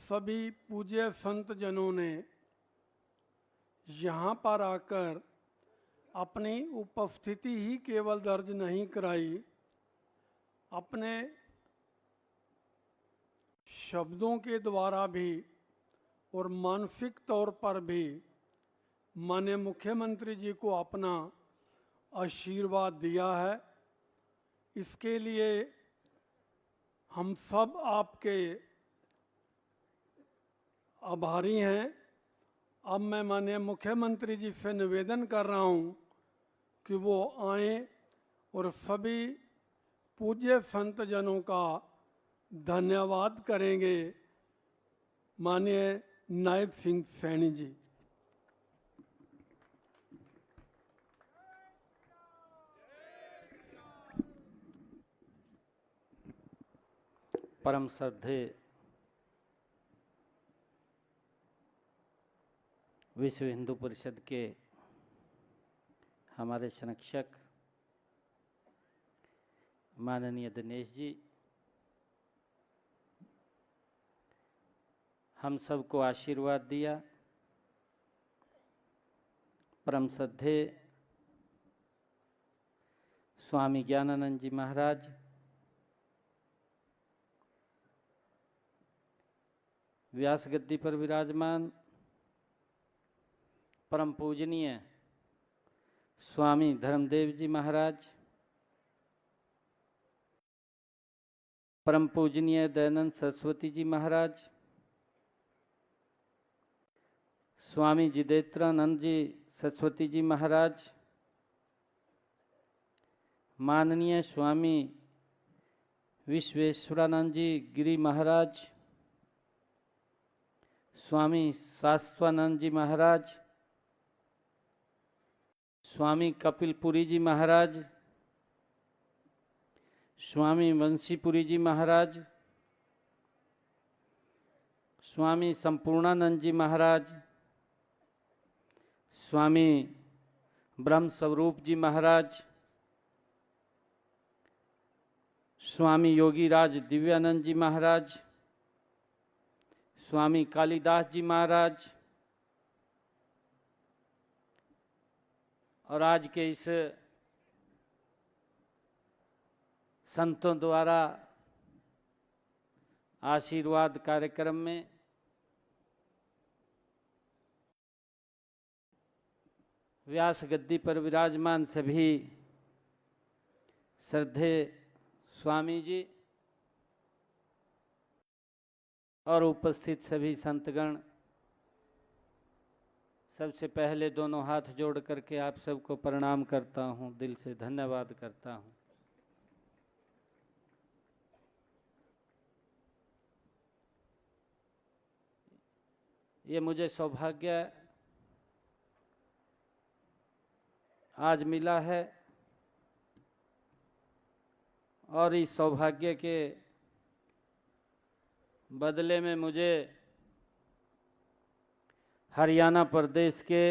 सभी पूज्य संत जनों ने यहाँ पर आकर अपनी उपस्थिति ही केवल दर्ज नहीं कराई, अपने शब्दों के द्वारा भी और मानसिक तौर पर भी माननीय मुख्यमंत्री जी को अपना आशीर्वाद दिया है। इसके लिए हम सब आपके आभारी हैं। अब मैं माननीय मुख्यमंत्री जी से निवेदन कर रहा हूं कि वो आएं और सभी पूज्य संत जनों का धन्यवाद करेंगे। माननीय नायब सिंह सैनी जी। परम श्रद्धेय विश्व हिंदू परिषद के हमारे संरक्षक माननीय दिनेश जी, हम सबको आशीर्वाद दिया। परम श्रद्धेय स्वामी ज्ञानानंद जी महाराज, व्यास गद्दी पर विराजमान परम पूजनीय स्वामी धर्मदेव जी महाराज, परम पूजनीय दयानंद सरस्वती जी महाराज, स्वामी जिदेत्रानंद जी सरस्वती जी महाराज, माननीय स्वामी विश्वेश्वरानंद जी गिरी महाराज, स्वामी शाश्वतानंद जी महाराज, स्वामी कपिलपुरी जी महाराज, स्वामी वंशीपुरी जी महाराज, स्वामी संपूर्णानंद जी महाराज, स्वामी ब्रह्म स्वरूप जी महाराज, स्वामी योगीराज दिव्यानंद जी महाराज, स्वामी कालिदास जी महाराज और आज के इस संतों द्वारा आशीर्वाद कार्यक्रम में व्यास गद्दी पर विराजमान सभी श्रद्धेय स्वामी जी और उपस्थित सभी संतगण, सबसे पहले दोनों हाथ जोड़ करके आप सबको प्रणाम करता हूं, दिल से धन्यवाद करता हूं। ये मुझे सौभाग्य आज मिला है और इस सौभाग्य के बदले में मुझे हरियाणा प्रदेश के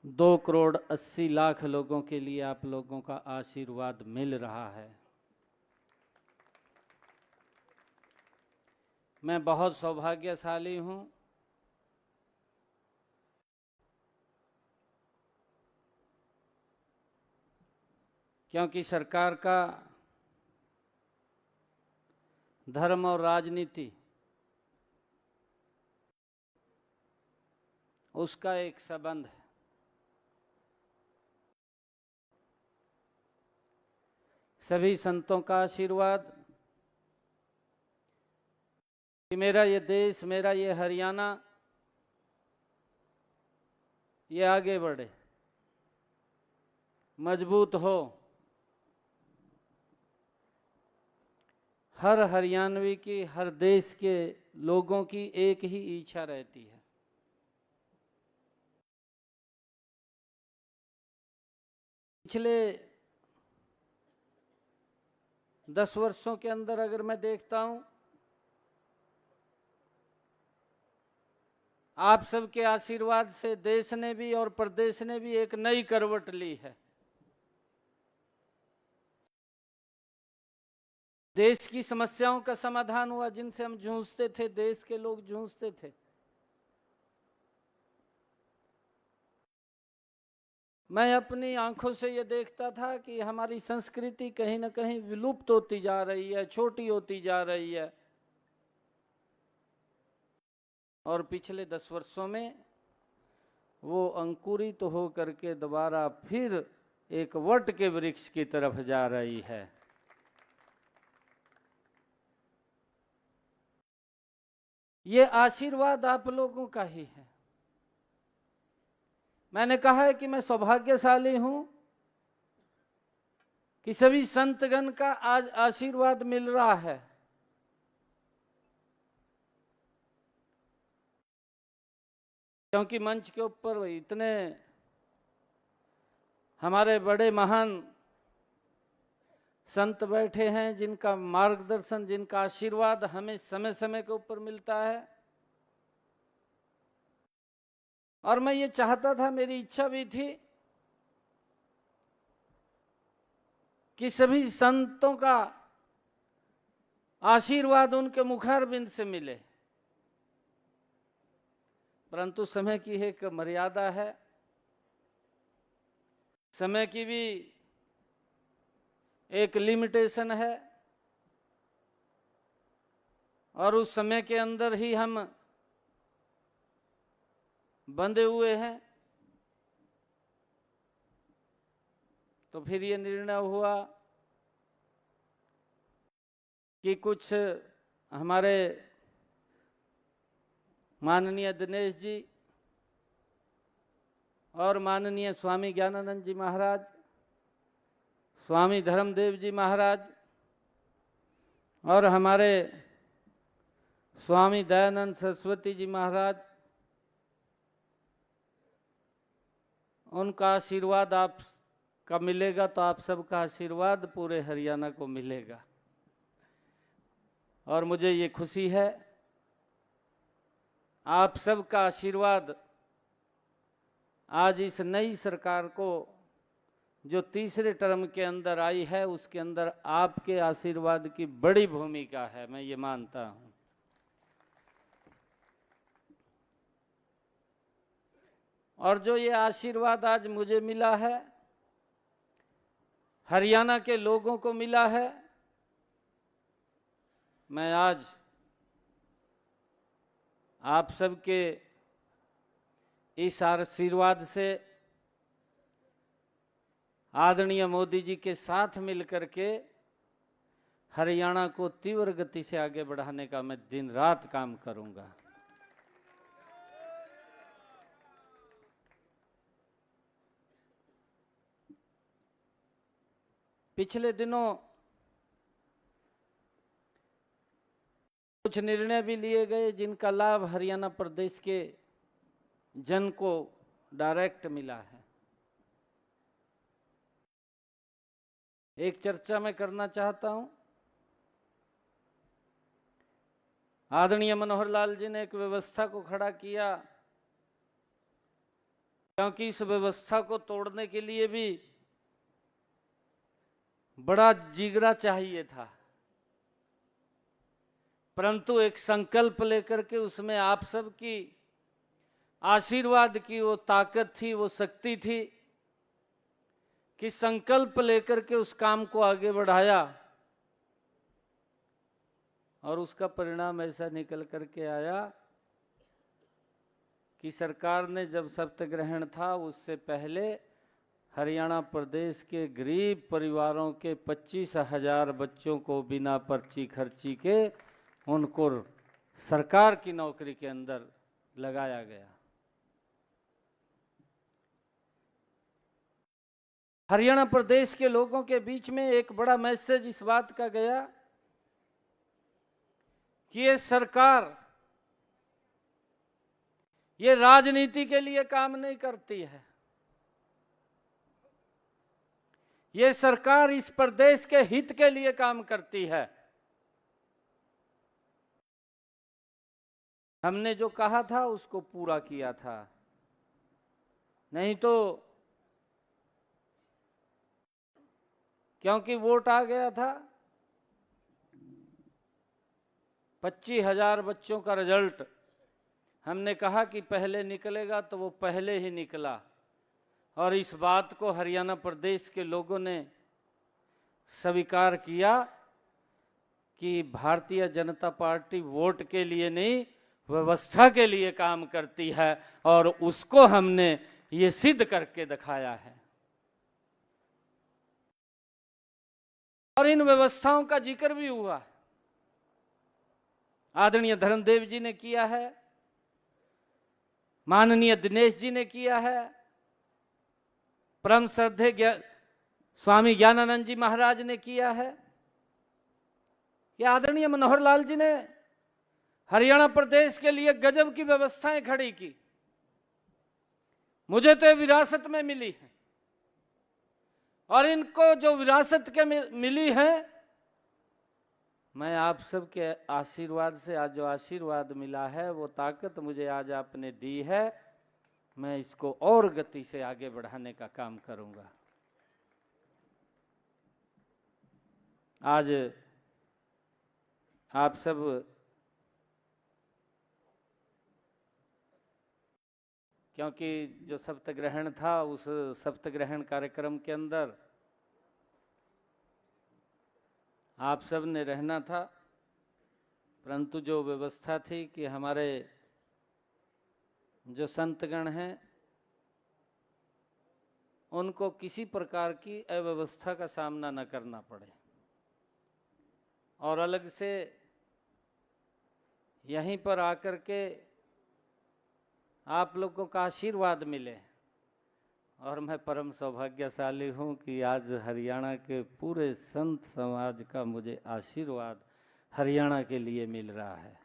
2,80,00,000 लोगों के लिए आप लोगों का आशीर्वाद मिल रहा है। मैं बहुत सौभाग्यशाली हूं क्योंकि सरकार का धर्म और राजनीति उसका एक संबंध है। सभी संतों का आशीर्वाद कि मेरा ये देश, मेरा ये हरियाणा ये आगे बढ़े, मजबूत हो। हर हरियाणवी की, हर देश के लोगों की एक ही इच्छा रहती है, पिछले 10 वर्षों के अंदर अगर मैं देखता हूं, आप सबके आशीर्वाद से देश ने भी और प्रदेश ने भी एक नई करवट ली है। देश की समस्याओं का समाधान हुआ, जिनसे हम जूझते थे, देश के लोग जूझते थे। मैं अपनी आंखों से ये देखता था कि हमारी संस्कृति कहीं ना कहीं विलुप्त होती जा रही है, छोटी होती जा रही है। और पिछले 10 वर्षों में वो अंकुरित तो हो करके दोबारा फिर एक वट के वृक्ष की तरफ जा रही है। ये आशीर्वाद आप लोगों का ही है। मैंने कहा है कि मैं सौभाग्यशाली हूं कि सभी संतगण का आज आशीर्वाद मिल रहा है। क्योंकि मंच के ऊपर इतने हमारे बड़े महान संत बैठे हैं, जिनका मार्गदर्शन, जिनका आशीर्वाद हमें समय समय के ऊपर मिलता है। और मैं ये चाहता था, मेरी इच्छा भी थी कि सभी संतों का आशीर्वाद उनके मुखारबिंद से मिले, परंतु समय की एक मर्यादा है, समय की भी एक लिमिटेशन है, और उस समय के अंदर ही हम बंधे हुए हैं। तो फिर ये निर्णय हुआ कि कुछ हमारे माननीय दिनेश जी और माननीय स्वामी ज्ञानानंद जी महाराज, स्वामी धर्मदेव जी महाराज और हमारे स्वामी दयानंद सरस्वती जी महाराज, उनका आशीर्वाद आप का मिलेगा तो आप सबका आशीर्वाद पूरे हरियाणा को मिलेगा। और मुझे ये खुशी है, आप सबका आशीर्वाद आज इस नई सरकार को जो तीसरे टर्म के अंदर आई है, उसके अंदर आपके आशीर्वाद की बड़ी भूमिका है, मैं ये मानता हूं। और जो ये आशीर्वाद आज मुझे मिला है, हरियाणा के लोगों को मिला है, मैं आज आप सबके इस आशीर्वाद से आदरणीय मोदी जी के साथ मिलकर के हरियाणा को तीव्र गति से आगे बढ़ाने का मैं दिन रात काम करूंगा। पिछले दिनों कुछ निर्णय भी लिए गए, जिनका लाभ हरियाणा प्रदेश के जन को डायरेक्ट मिला है। एक चर्चा मैं करना चाहता हूं। आदरणीय मनोहर लाल जी ने एक व्यवस्था को खड़ा किया, क्योंकि इस व्यवस्था को तोड़ने के लिए भी बड़ा जिगरा चाहिए था, परंतु एक संकल्प लेकर के उसमें आप सब की आशीर्वाद की वो ताकत थी, वो शक्ति थी कि संकल्प लेकर के उस काम को आगे बढ़ाया, और उसका परिणाम ऐसा निकल करके आया कि सरकार ने जब शपथ ग्रहण था, उससे पहले हरियाणा प्रदेश के गरीब परिवारों के 25,000 बच्चों को बिना पर्ची खर्ची के उनको सरकार की नौकरी के अंदर लगाया गया। हरियाणा प्रदेश के लोगों के बीच में एक बड़ा मैसेज इस बात का गया कि ये सरकार ये राजनीति के लिए काम नहीं करती है, ये सरकार इस प्रदेश के हित के लिए काम करती है। हमने जो कहा था उसको पूरा किया था, नहीं तो क्योंकि वोट आ गया था, 25,000 बच्चों का रिजल्ट हमने कहा कि पहले निकलेगा, तो वो पहले ही निकला। और इस बात को हरियाणा प्रदेश के लोगों ने स्वीकार किया कि भारतीय जनता पार्टी वोट के लिए नहीं, व्यवस्था के लिए काम करती है, और उसको हमने ये सिद्ध करके दिखाया है। और इन व्यवस्थाओं का जिक्र भी हुआ, आदरणीय धर्मदेव जी ने किया है, माननीय दिनेश जी ने किया है, परम श्रद्धेय स्वामी ज्ञानानंद जी महाराज ने किया है, या आदरणीय मनोहर लाल जी ने हरियाणा प्रदेश के लिए गजब की व्यवस्थाएं खड़ी की। मुझे तो विरासत में मिली है, और इनको जो विरासत के मिली है, मैं आप सबके आशीर्वाद से आज जो आशीर्वाद मिला है, वो ताकत मुझे आज आपने दी है, मैं इसको और गति से आगे बढ़ाने का काम करूंगा। आज आप सब क्योंकि जो सप्तग्रहण था, उस सप्तग्रहण कार्यक्रम के अंदर आप सब ने रहना था, परंतु जो व्यवस्था थी कि हमारे जो संतगण हैं उनको किसी प्रकार की अव्यवस्था का सामना न करना पड़े, और अलग से यहीं पर आकर के आप लोगों का आशीर्वाद मिले। और मैं परम सौभाग्यशाली हूँ कि आज हरियाणा के पूरे संत समाज का मुझे आशीर्वाद हरियाणा के लिए मिल रहा है,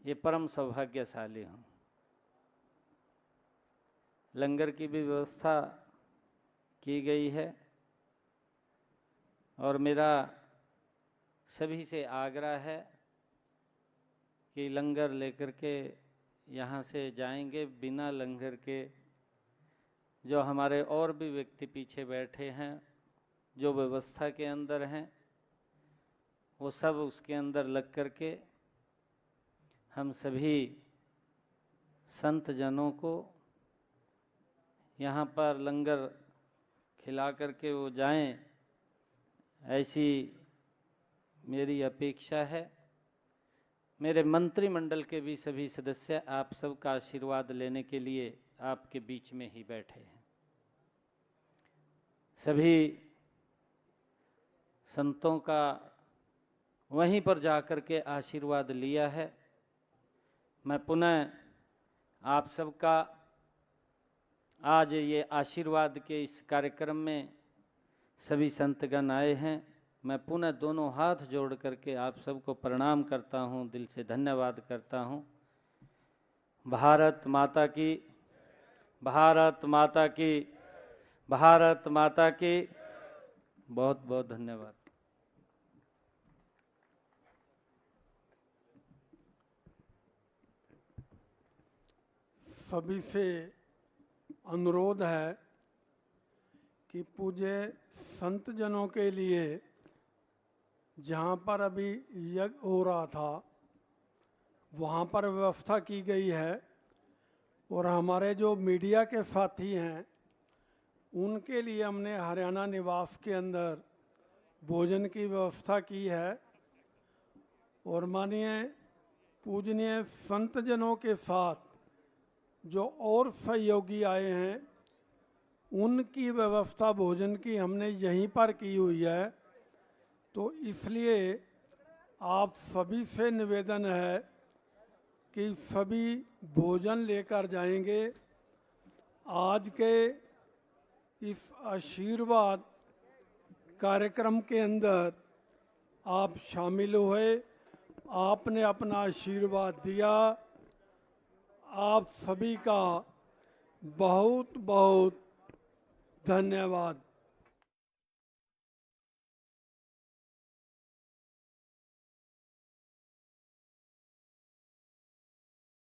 ये परम सौभाग्यशाली हूँ। लंगर की भी व्यवस्था की गई है, और मेरा सभी से आग्रह है कि लंगर लेकर के यहाँ से जाएंगे, बिना लंगर के जो हमारे और भी व्यक्ति पीछे बैठे हैं, जो व्यवस्था के अंदर हैं, वो सब उसके अंदर लग करके हम सभी संत जनों को यहाँ पर लंगर खिला करके वो जाएं, ऐसी मेरी अपेक्षा है। मेरे मंत्रिमंडल के भी सभी सदस्य आप सबका आशीर्वाद लेने के लिए आपके बीच में ही बैठे हैं। सभी संतों का वहीं पर जाकर के आशीर्वाद लिया है। मैं पुनः आप सबका आज ये आशीर्वाद के इस कार्यक्रम में सभी संतगण आए हैं, मैं पुनः दोनों हाथ जोड़ करके आप सबको प्रणाम करता हूं, दिल से धन्यवाद करता हूं। भारत माता की, भारत माता की, भारत माता की। बहुत बहुत धन्यवाद। सभी से अनुरोध है कि पूज्य संत जनों के लिए जहाँ पर अभी यज्ञ हो रहा था वहाँ पर व्यवस्था की गई है, और हमारे जो मीडिया के साथी हैं उनके लिए हमने हरियाणा निवास के अंदर भोजन की व्यवस्था की है। और माननीय पूजनीय संत जनों के साथ जो और सहयोगी आए हैं उनकी व्यवस्था भोजन की हमने यहीं पर की हुई है। तो इसलिए आप सभी से निवेदन है कि सभी भोजन लेकर जाएंगे। आज के इस आशीर्वाद कार्यक्रम के अंदर आप शामिल हुए, आपने अपना आशीर्वाद दिया। आप सभी का बहुत बहुत धन्यवाद।